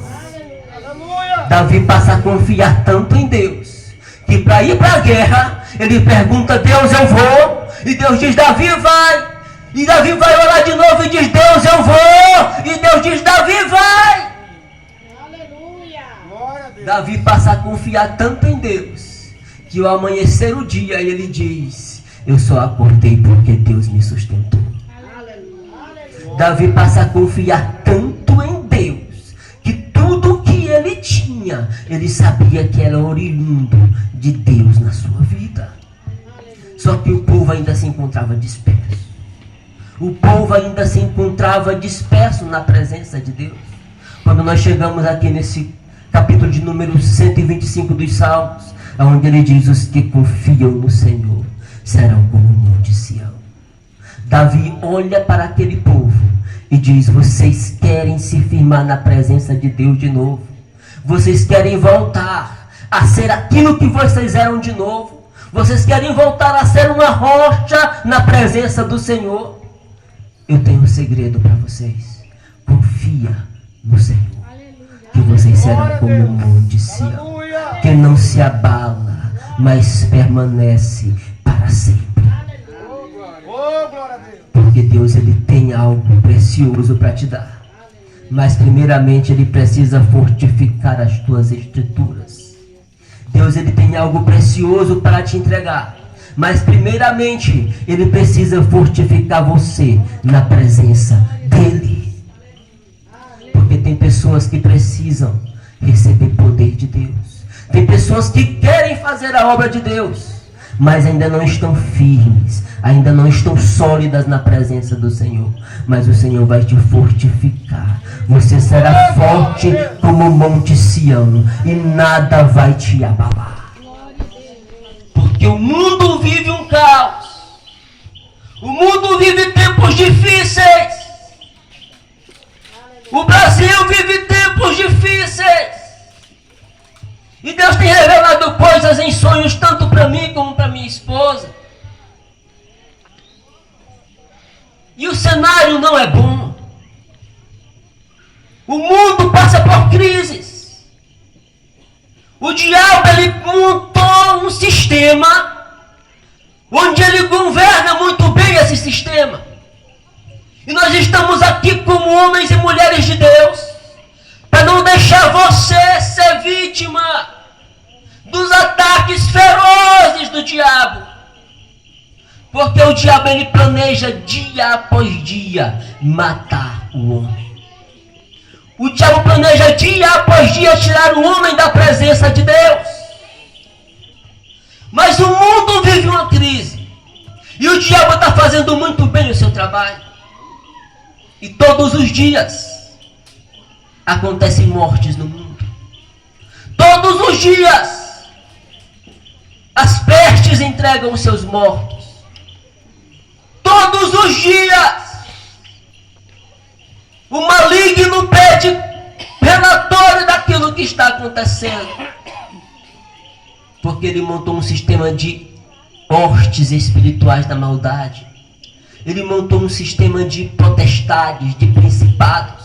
Davi passa a confiar tanto em Deus, que para ir para a guerra, ele pergunta a Deus: eu vou? E Deus diz: Davi, vai. E Davi vai orar de novo e diz: Deus, eu vou. E Deus diz: Davi, vai. Aleluia. Davi passa a confiar tanto em Deus, que ao amanhecer o dia ele diz: eu só acordei porque Deus me sustentou. Aleluia. Davi passa a confiar tanto em Deus, que tudo que ele tinha, ele sabia que era oriundo de Deus na sua vida. Só que o povo ainda se encontrava disperso. O povo ainda se encontrava disperso na presença de Deus. Quando nós chegamos aqui nesse capítulo de número 125 dos Salmos, onde ele diz: os que confiam no Senhor serão como o monte Sião. Davi olha para aquele povo e diz: vocês querem se firmar na presença de Deus de novo? Vocês querem voltar a ser aquilo que vocês eram de novo? Vocês querem voltar a ser uma rocha na presença do Senhor? Eu tenho um segredo para vocês: confia no Senhor, que vocês serão como o monte Sião, que não se abala, mas permanece para sempre. Porque Deus, ele tem algo precioso para te dar. Mas primeiramente ele precisa fortificar as tuas estruturas. Deus, ele tem algo precioso para te entregar. Mas primeiramente ele precisa fortificar você na presença dele. Porque tem pessoas que precisam receber poder de Deus. Tem pessoas que querem fazer a obra de Deus, mas ainda não estão firmes, ainda não estão sólidas na presença do Senhor. Mas o Senhor vai te fortificar. Você será forte como o monte Sião, e nada vai te abalar. Porque o mundo vive um caos. O mundo vive tempos difíceis. O Brasil vive tempos difíceis. E Deus tem revelado coisas em sonhos, tanto para mim como para minha esposa. E o cenário não é bom. O mundo passa por crises. O diabo, ele montou um sistema onde ele governa muito bem esse sistema. E nós estamos aqui como homens e mulheres de Deus para não deixar você ser vítima dos ataques ferozes do diabo. Porque o diabo, ele planeja dia após dia matar o homem. O diabo planeja dia após dia tirar o homem da presença de Deus. Mas o mundo vive uma crise. E o diabo está fazendo muito bem o seu trabalho. E todos os dias acontecem mortes no mundo. Todos os dias as pestes entregam os seus mortos. Todos os dias o maligno pede relatório daquilo que está acontecendo. Porque ele montou um sistema de hostes espirituais da maldade. Ele montou um sistema de potestades, de principados.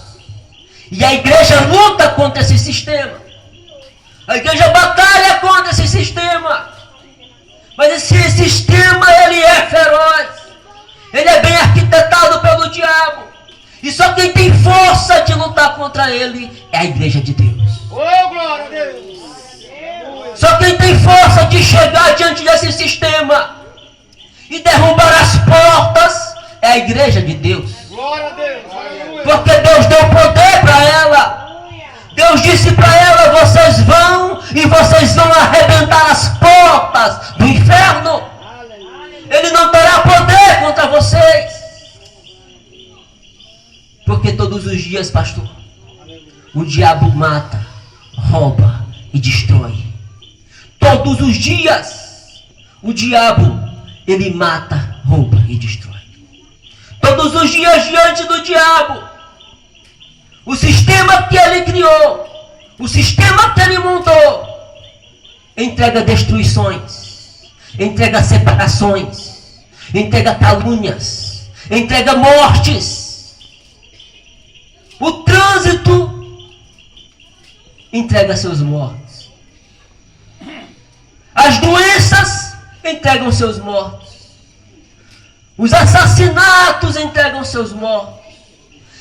E a igreja luta contra esse sistema. A igreja batalha contra esse sistema. Mas esse sistema, ele é feroz. Ele é bem arquitetado pelo diabo. E só quem tem força de lutar contra ele é a igreja de Deus. Oh, glória a Deus. Só quem tem força de chegar diante desse sistema e derrubar as portas é a igreja de Deus. Glória a Deus. Aleluia. Porque Deus deu poder para ela. Deus disse para ela: vocês vão e vocês vão arrebentar as portas do inferno. Ele não terá poder contra vocês. Porque todos os dias, pastor, o diabo mata, rouba e destrói. Todos os dias, o diabo, ele mata, rouba e destrói. Todos os dias diante do diabo, o sistema que ele criou, o sistema que ele montou, entrega destruições, entrega separações, entrega calúnias, entrega mortes. O trânsito entrega seus mortos. As doenças entregam seus mortos. Os assassinatos entregam seus mortos.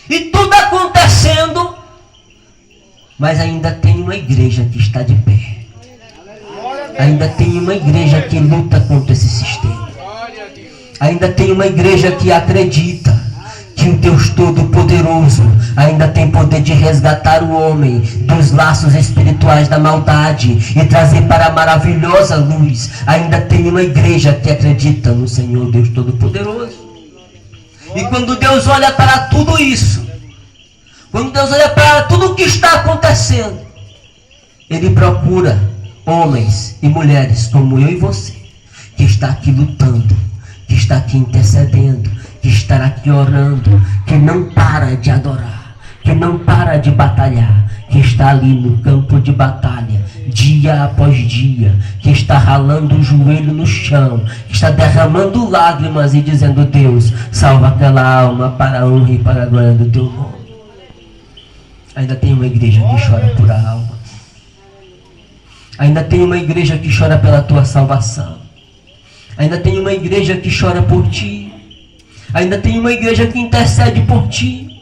E tudo acontecendo, mas ainda tem uma igreja que está de pé. Ainda tem uma igreja que luta contra esse sistema. Ainda tem uma igreja que acredita que o Deus Todo-Poderoso ainda tem poder de resgatar o homem dos laços espirituais da maldade e trazer para a maravilhosa luz. Ainda tem uma igreja que acredita no Senhor Deus Todo-Poderoso. E quando Deus olha para tudo isso, quando Deus olha para tudo o que está acontecendo, Ele procura homens e mulheres como eu e você, que está aqui lutando, que está aqui intercedendo, que está aqui orando, que não para de adorar, que não para de batalhar, que está ali no campo de batalha, dia após dia, que está ralando o joelho no chão, que está derramando lágrimas e dizendo: Deus, salva aquela alma para a honra e para a glória do teu nome. Ainda tem uma igreja que chora por a alma. Ainda tem uma igreja que chora pela tua salvação. Ainda tem uma igreja que chora por ti. Ainda tem uma igreja que intercede por ti.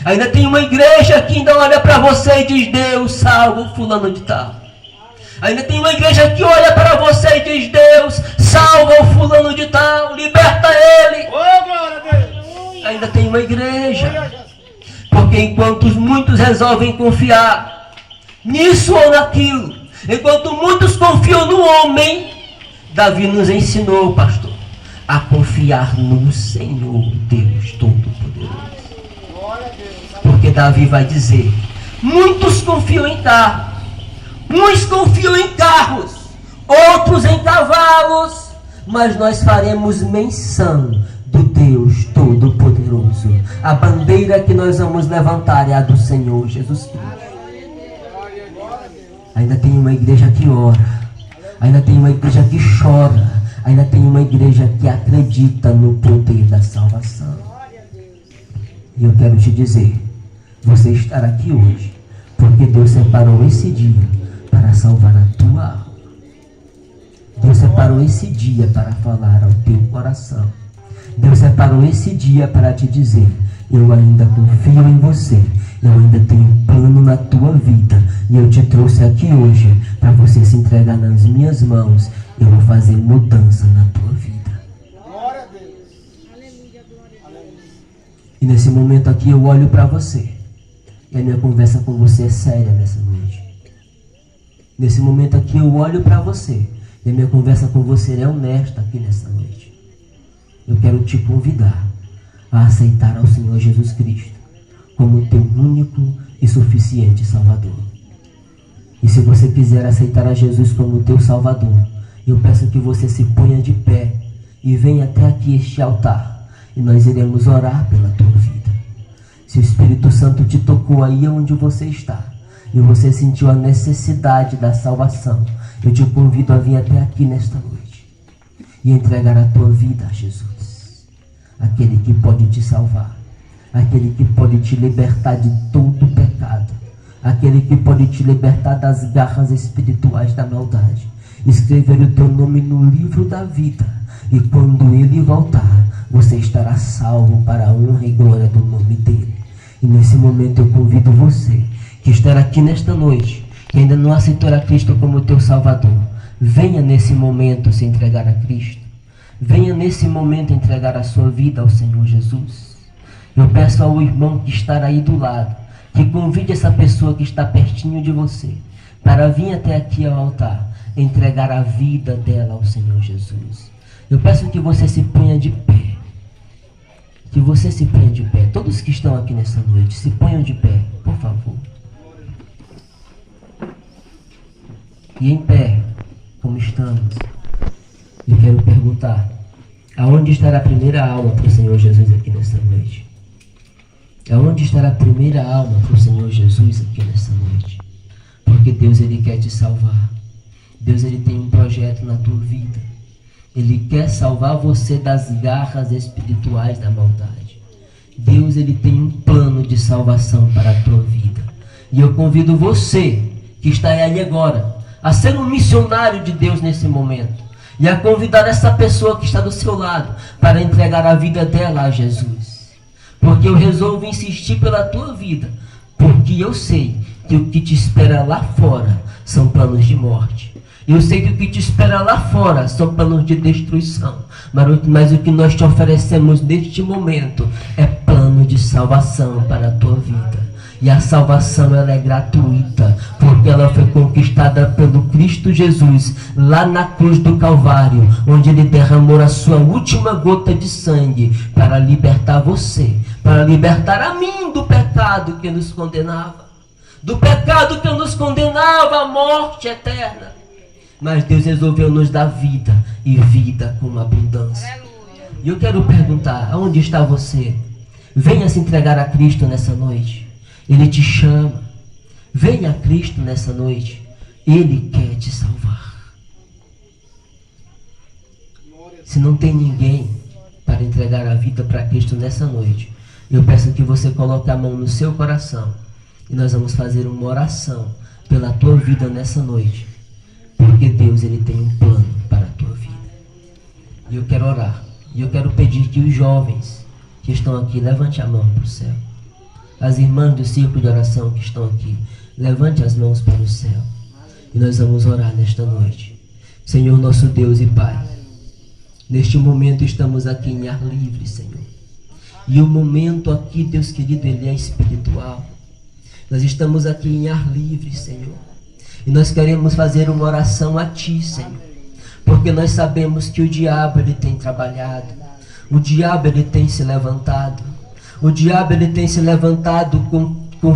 Ainda tem uma igreja que ainda olha para você e diz: Deus, salva o fulano de tal. Ainda tem uma igreja que olha para você e diz: Deus, salva o fulano de tal, liberta ele. Oh, glória a Deus. Ainda tem uma igreja. Porque enquanto muitos resolvem confiar nisso ou naquilo, enquanto muitos confiam no homem, Davi nos ensinou, pastor, a confiar no Senhor Deus Todo-Poderoso. Porque Davi vai dizer: muitos confiam em carro, uns confiam em carros, outros em cavalos, mas nós faremos menção do Deus Todo-Poderoso. A bandeira que nós vamos levantar é a do Senhor Jesus Cristo. Ainda tem uma igreja que ora, ainda tem uma igreja que chora, ainda tem uma igreja que acredita no poder da salvação. E eu quero te dizer, você estar aqui hoje, porque Deus separou esse dia para salvar a tua alma. Deus separou esse dia para falar ao teu coração. Deus separou esse dia para te dizer: eu ainda confio em você, eu ainda tenho um plano na tua vida, e eu te trouxe aqui hoje para você se entregar nas minhas mãos. Eu vou fazer mudança na tua vida. Glória a Deus. E nesse momento aqui eu olho para você, e a minha conversa com você é séria nessa noite. Nesse momento aqui eu olho para você, e a minha conversa com você é honesta aqui nessa noite. Eu quero te convidar a aceitar ao Senhor Jesus Cristo como teu único e suficiente Salvador. E se você quiser aceitar a Jesus como teu Salvador, eu peço que você se ponha de pé e venha até aqui este altar, e nós iremos orar pela tua vida. Se o Espírito Santo te tocou aí onde você está, e você sentiu a necessidade da salvação, eu te convido a vir até aqui nesta noite e entregar a tua vida a Jesus, aquele que pode te salvar, aquele que pode te libertar de todo pecado, aquele que pode te libertar das garras espirituais da maldade, escrever o teu nome no livro da vida, e quando ele voltar, você estará salvo para a honra e glória do nome dele. E nesse momento eu convido você que está aqui nesta noite, que ainda não aceitou a Cristo como teu Salvador, venha nesse momento se entregar a Cristo. Venha nesse momento entregar a sua vida ao Senhor Jesus. Eu peço ao irmão que está aí do lado, que convide essa pessoa que está pertinho de você, para vir até aqui ao altar, entregar a vida dela ao Senhor Jesus. Eu peço que você se ponha de pé. Que você se ponha de pé. Todos que estão aqui nessa noite, se ponham de pé, por favor. E em pé, como estamos, eu quero perguntar, aonde estará a primeira alma para o Senhor Jesus aqui nessa noite? Aonde estará a primeira alma para o Senhor Jesus aqui nessa noite? Porque Deus, Ele quer te salvar. Deus, Ele tem um projeto na tua vida. Ele quer salvar você das garras espirituais da maldade. Deus, Ele tem um plano de salvação para a tua vida. E eu convido você, que está aí agora, a ser um missionário de Deus nesse momento. E a convidar essa pessoa que está do seu lado para entregar a vida dela a Jesus. Porque eu resolvo insistir pela tua vida. Porque eu sei que o que te espera lá fora são planos de morte. Eu sei que o que te espera lá fora são planos de destruição. Mas o que nós te oferecemos neste momento é plano de salvação para a tua vida. E a salvação, ela é gratuita, porque ela foi conquistada pelo Cristo Jesus, lá na cruz do Calvário, onde Ele derramou a sua última gota de sangue para libertar você, para libertar a mim do pecado que nos condenava, do pecado que nos condenava à morte eterna. Mas Deus resolveu nos dar vida, e vida com abundância. E eu quero perguntar, aonde está você? Venha se entregar a Cristo nessa noite. Ele te chama. Venha a Cristo nessa noite. Ele quer te salvar. Se não tem ninguém para entregar a vida para Cristo nessa noite, eu peço que você coloque a mão no seu coração. E nós vamos fazer uma oração pela tua vida nessa noite. Porque Deus, Ele tem um plano para a tua vida. E eu quero orar. E eu quero pedir que os jovens que estão aqui, levante a mão para o céu. As irmãs do círculo de oração que estão aqui, levante as mãos para o céu. E nós vamos orar nesta noite. Senhor nosso Deus e Pai, neste momento estamos aqui em ar livre, Senhor. E o momento aqui, Deus querido, ele é espiritual. Nós estamos aqui em ar livre, Senhor. E nós queremos fazer uma oração a Ti, Senhor. Porque nós sabemos que o diabo, ele tem trabalhado. O diabo, ele tem se levantado. O diabo, ele tem se levantado com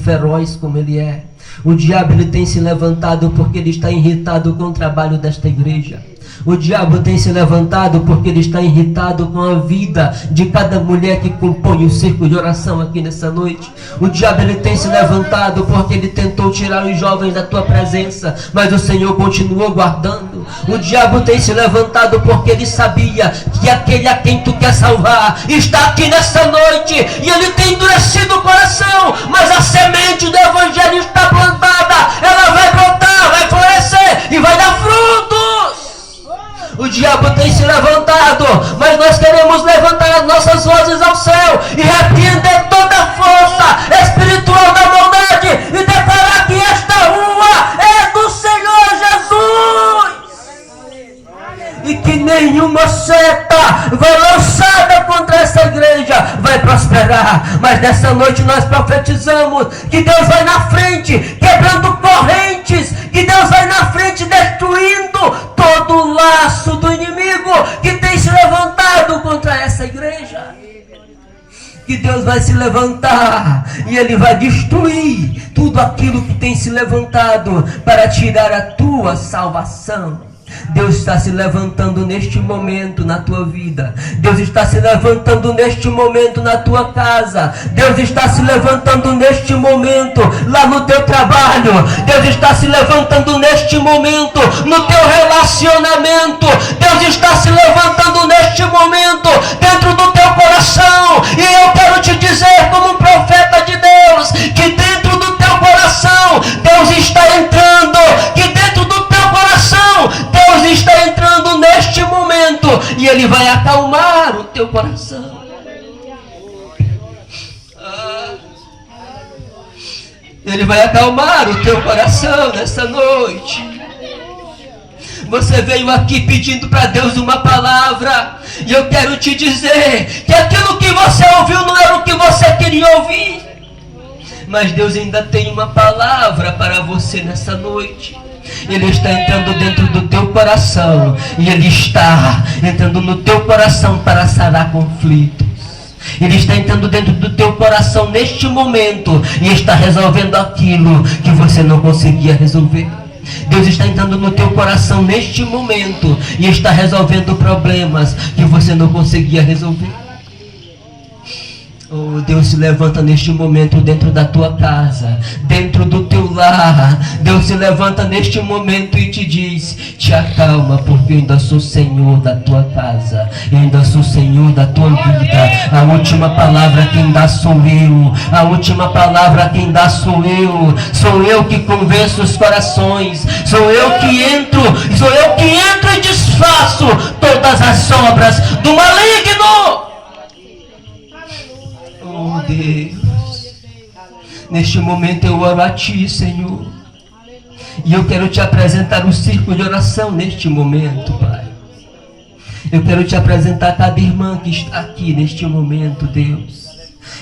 feroz como ele é. O diabo, ele tem se levantado porque ele está irritado com o trabalho desta igreja. O diabo tem se levantado porque ele está irritado com a vida de cada mulher que compõe o círculo de oração aqui nessa noite. O diabo, ele tem se levantado porque ele tentou tirar os jovens da tua presença, mas o Senhor continuou guardando. O diabo tem se levantado porque ele sabia que aquele a quem tu quer salvar está aqui nessa noite, e ele tem endurecido o coração, mas a semente do evangelho está plantada, ela vai brotar, vai florescer e vai dar frutos. O diabo tem se levantado, mas nós queremos levantar as nossas vozes ao céu e repreender toda a força espiritual da maldade e declarar que esta rua é do Senhor Jesus. E que nenhuma seta vai lançada contra essa igreja vai prosperar. Mas nessa noite nós profetizamos que Deus vai na frente, quebrando correntes, que Deus vai na frente, destruindo todo o laço do inimigo que tem se levantado contra essa igreja. Que Deus vai se levantar e Ele vai destruir tudo aquilo que tem se levantado para tirar a tua salvação. Deus está se levantando neste momento na tua vida. Deus está se levantando neste momento na tua casa. Deus está se levantando neste momento lá no teu trabalho. Deus está se levantando neste momento no teu relacionamento. Deus está se levantando neste momento dentro do teu coração. E eu quero te dizer, como profeta de Deus, que dentro do teu coração Deus está entrando, que dentro do teu coração Deus está entrando neste momento, e Ele vai acalmar acalmar o teu coração. Ele vai acalmar o teu coração nessa noite. Você veio aqui pedindo para Deus uma palavra, e eu quero te dizer que aquilo que você ouviu não era o que você queria ouvir, mas Deus ainda tem uma palavra para você nessa noite. Ele está entrando dentro do teu coração, e Ele está entrando no teu coração para sarar conflitos. Ele está entrando dentro do teu coração neste momento e está resolvendo aquilo que você não conseguia resolver. Deus está entrando no teu coração neste momento e está resolvendo problemas que você não conseguia resolver. Oh, Deus se levanta neste momento dentro da tua casa, dentro do teu lar. Deus se levanta neste momento e te diz: te acalma, porque eu ainda sou Senhor da tua casa, eu ainda sou Senhor da tua vida. A última palavra quem dá sou eu, a última palavra quem dá sou eu que convenço os corações, sou eu que entro e desfaço todas as obras do maligno. Oh Deus, neste momento eu oro a Ti, Senhor, e eu quero Te apresentar um círculo de oração neste momento, Pai. Eu quero Te apresentar cada irmã que está aqui neste momento, Deus,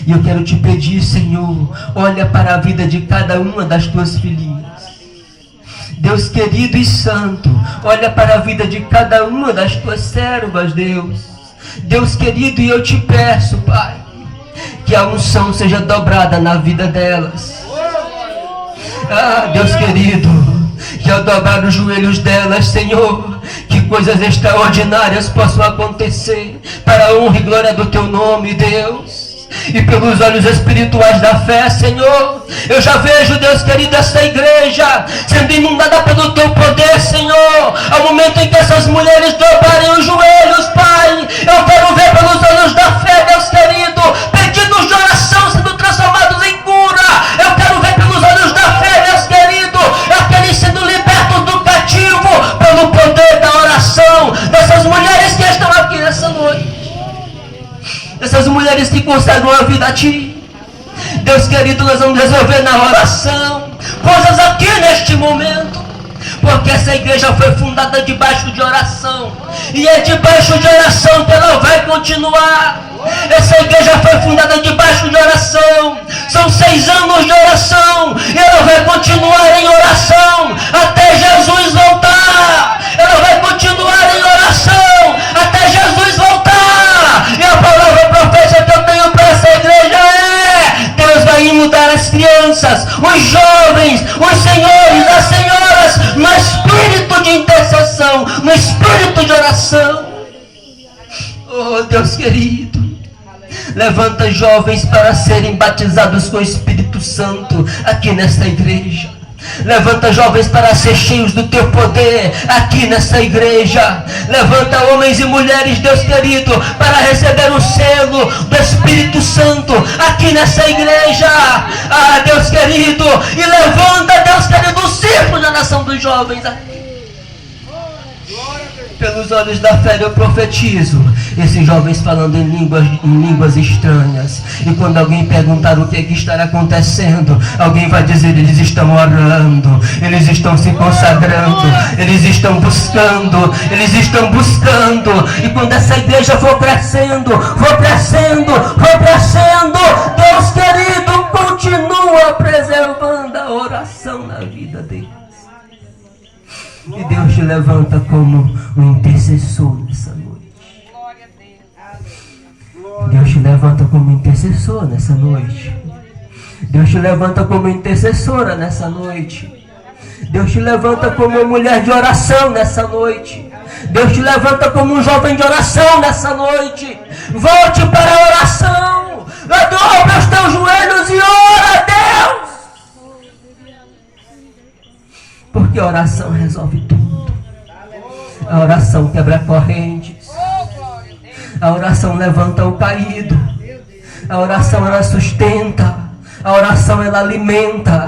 e eu quero Te pedir, Senhor, olha para a vida de cada uma das Tuas filhinhas. Deus querido e santo, olha para a vida de cada uma das Tuas servas, Deus. Deus querido, e eu Te peço, Pai, que a unção seja dobrada na vida delas. Deus querido, que ao dobrar os joelhos delas, Senhor, que coisas extraordinárias possam acontecer para a honra e glória do Teu nome, Deus. E pelos olhos espirituais da fé, Senhor, eu já vejo, Deus querido, essa igreja sendo inundada pelo Teu poder, Senhor. Ao momento em que essas mulheres dobrarem os joelhos, Pai, eu quero ver pelos olhos da fé, Deus querido, pedidos de oração sendo transformados em cura. Eu quero ver pelos olhos da fé, Deus querido, aqueles sendo libertos do cativo pelo poder da oração dessas mulheres que estão aqui nessa noite. Essas mulheres que consagram a vida a Ti. Deus querido, nós vamos resolver na oração coisas aqui neste momento, porque essa igreja foi fundada debaixo de oração, e é debaixo de oração que ela vai continuar. Essa igreja foi fundada debaixo de oração, são 6 anos de oração, e ela vai continuar em oração até Jesus voltar. Ela vai continuar em oração até Jesus voltar. E a palavra profética que eu tenho para essa igreja é: Deus vai inundar as crianças, os jovens, os senhores, as senhoras, no espírito de intercessão, no espírito de oração. Oh Deus querido, levanta jovens para serem batizados com o Espírito Santo aqui nesta igreja. Levanta jovens para ser cheios do Teu poder aqui nessa igreja. Levanta homens e mulheres, Deus querido, para receber o selo do Espírito Santo aqui nessa igreja. Deus querido, e levanta, Deus querido, o círculo da nação dos jovens aqui. Pelos olhos da fé eu profetizo esses jovens falando em línguas estranhas. E quando alguém perguntar o que é que estará acontecendo, alguém vai dizer: eles estão orando, eles estão se consagrando, eles estão buscando. E quando essa igreja for crescendo, Deus querido, continua preservando a oração na vida deles. E Deus te levanta como um intercessor nessa noite. Deus te levanta como intercessor nessa noite. Deus te levanta como intercessora nessa noite. Deus te levanta como uma mulher de oração nessa noite. Deus te levanta como um jovem de oração nessa noite. Volte para a oração. Dobra os teus joelhos e ora a Deus. Porque a oração resolve tudo. A oração quebra correntes. A oração levanta o caído. A oração ela sustenta. A oração ela alimenta.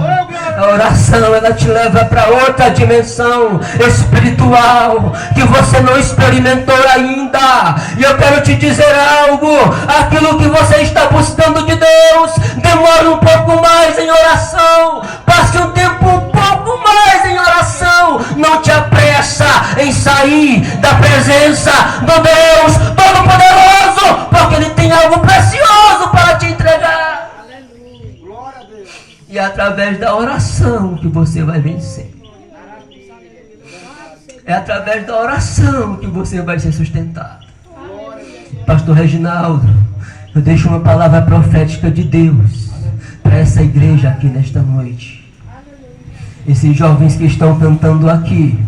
A oração, ela te leva para outra dimensão espiritual que você não experimentou ainda. E eu quero te dizer algo: aquilo que você está buscando de Deus, demora um pouco mais em oração. Passe um tempo um pouco mais em oração. Não te apressa em sair da presença do Deus Todo-Poderoso, porque Ele tem algo precioso para te entregar. Glória a Deus. E é através da oração que você vai vencer. É através da oração que você vai ser sustentado. Pastor Reginaldo, eu deixo uma palavra profética de Deus para essa igreja aqui nesta noite. Esses jovens que estão cantando aqui,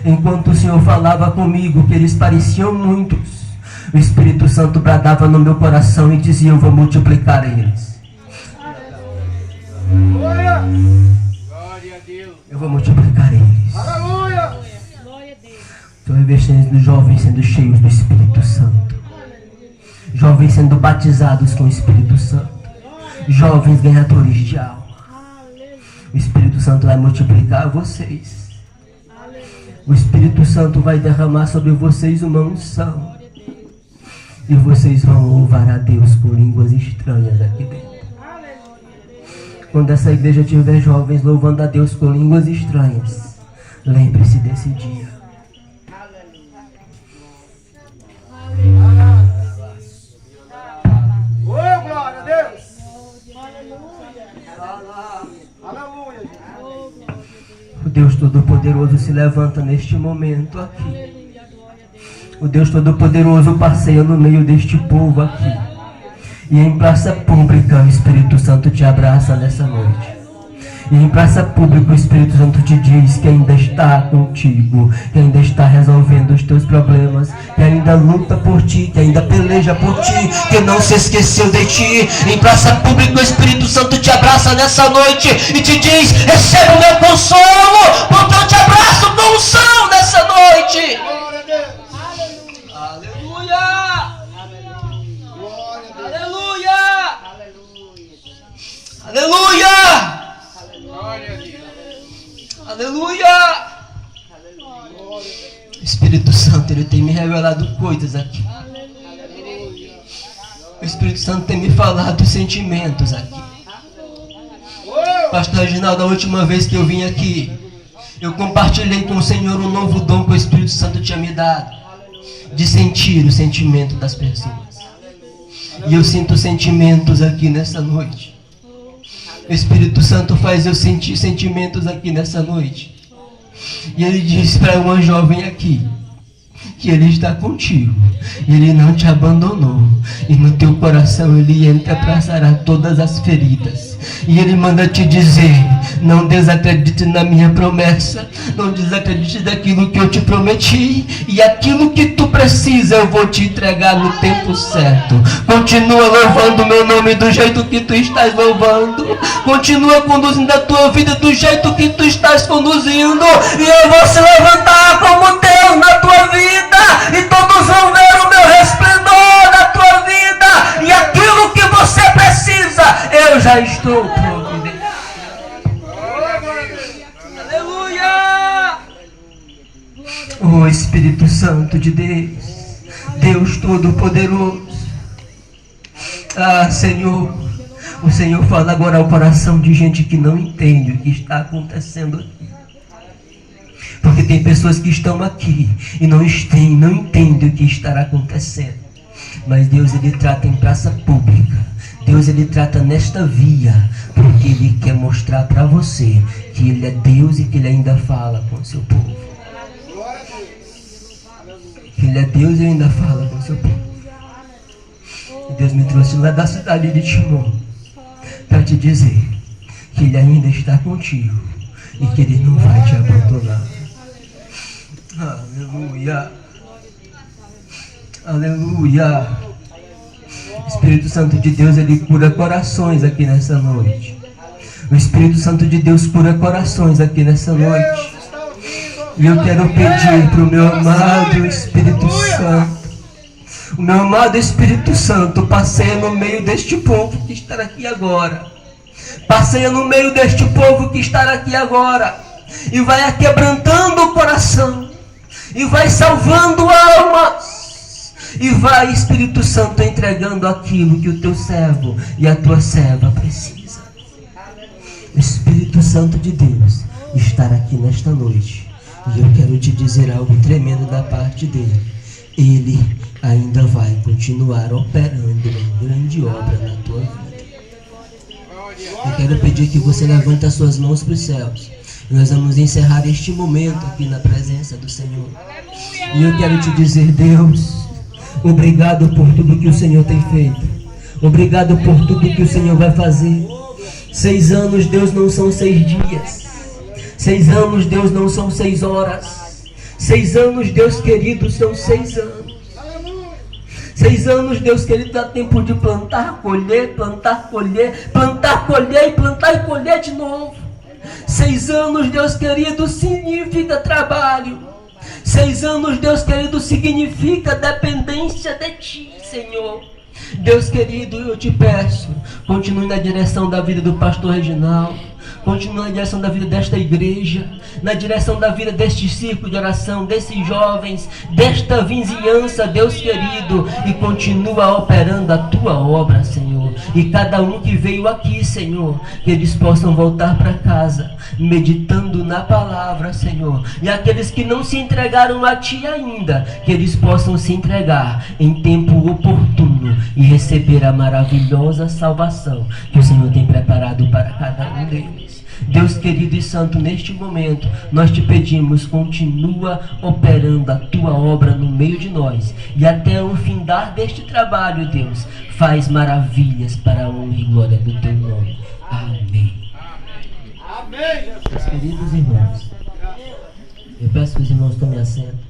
enquanto o Senhor falava comigo que eles pareciam muitos, o Espírito Santo bradava no meu coração e dizia: eu vou multiplicar eles. Glória. Glória a Deus. Eu vou multiplicar eles. Aleluia. Estou revestindo os jovens sendo cheios do Espírito Santo. Jovens sendo batizados com o Espírito Santo. Jovens ganhadores de alma. O Espírito Santo vai multiplicar vocês. O Espírito Santo vai derramar sobre vocês uma unção. E vocês vão louvar a Deus com línguas estranhas aqui dentro. Quando essa igreja tiver jovens louvando a Deus com línguas estranhas, lembre-se desse dia. Oh, glória a Deus. Aleluia. O Deus Todo-Poderoso se levanta neste momento aqui. O Deus Todo-Poderoso passeia no meio deste povo aqui. E em praça pública o Espírito Santo te abraça nessa noite. E em praça pública o Espírito Santo te diz que ainda está contigo, que ainda está resolvendo os teus problemas, que ainda luta por ti, que ainda peleja por ti, que não se esqueceu de ti. Em praça pública o Espírito Santo te abraça nessa noite e te diz: receba o meu consolo, porque eu te abraço com unção nessa noite. Glória a Deus. Aleluia! Glória a Deus. Aleluia! Aleluia! Glória a Deus. Aleluia! O Espírito Santo, Ele tem me revelado coisas aqui. O Espírito Santo tem me falado sentimentos aqui. Pastor Reginaldo, a última vez que eu vim aqui, eu compartilhei com o Senhor um novo dom que o Espírito Santo tinha me dado, de sentir o sentimento das pessoas. E eu sinto sentimentos aqui nessa noite. O Espírito Santo faz eu sentir sentimentos aqui nessa noite. E Ele diz para uma jovem aqui que Ele está contigo. E Ele não te abandonou. E no teu coração Ele entra para sarar todas as feridas. E Ele manda te dizer: não desacredite na minha promessa. Não desacredite daquilo que eu te prometi. E aquilo que tu precisa eu vou te entregar no tempo certo. Continua louvando o meu nome do jeito que tu estás louvando. Continua conduzindo a tua vida do jeito que tu estás conduzindo. E eu vou se levantar como Deus na tua vida. E todos vão ver o meu resplendor na tua vida. E aquilo que você precisa, eu já estou providenciando. Aleluia! O Espírito Santo de Deus, Deus Todo-Poderoso. Ah, Senhor, o Senhor fala agora ao coração de gente que não entende o que está acontecendo aqui. Porque tem pessoas que estão aqui e não entendem o que estará acontecendo. Mas Deus, Ele trata em praça pública. Deus, Ele trata nesta via, porque Ele quer mostrar para você que Ele é Deus e que Ele ainda fala com o seu povo. Que Ele é Deus e ainda fala com o seu povo. E Deus me trouxe lá da cidade de Timon para te dizer que Ele ainda está contigo e que Ele não vai te abandonar. Aleluia. Aleluia. O Espírito Santo de Deus, Ele cura corações aqui nessa noite. O Espírito Santo de Deus cura corações aqui nessa noite. E eu quero pedir para o meu amado Espírito Santo, o meu amado Espírito Santo, passeia no meio deste povo que está aqui agora. Passeia no meio deste povo que está aqui agora e vai aquebrantando o coração e vai salvando almas e vai, Espírito Santo, entregando aquilo que o teu servo e a tua serva precisa. O Espírito Santo de Deus está aqui nesta noite e eu quero te dizer algo tremendo da parte dele. Ele ainda vai continuar operando uma grande obra na tua vida. Eu quero pedir que você levante as suas mãos para os céus. Nós vamos encerrar este momento aqui na presença do Senhor. E eu quero te dizer, Deus, obrigado por tudo que o Senhor tem feito. Obrigado por tudo que o Senhor vai fazer. 6 anos, Deus, não são 6 dias. 6 anos, Deus, não são 6 horas. 6 anos, Deus querido, são 6 anos. 6 anos, Deus querido, dá tempo de plantar, colher, plantar, colher, plantar, colher e plantar e colher de novo. 6 anos, Deus querido, significa trabalho. 6 anos, Deus querido, significa dependência de Ti, Senhor. Deus querido, eu te peço, continue na direção da vida do pastor Reginaldo. Continua na direção da vida desta igreja, na direção da vida deste círculo de oração, desses jovens, desta vizinhança, Deus querido, e continua operando a tua obra, Senhor. E cada um que veio aqui, Senhor, que eles possam voltar para casa, meditando na palavra, Senhor. E aqueles que não se entregaram a Ti ainda, que eles possam se entregar em tempo oportuno e receber a maravilhosa salvação que o Senhor tem preparado para cada um deles. Deus querido e santo, neste momento nós te pedimos, continua operando a tua obra no meio de nós e até o findar deste trabalho, Deus, faz maravilhas para a honra e glória do teu nome. Amém. Amém. Meus queridos irmãos, eu peço que os irmãos tomem assento.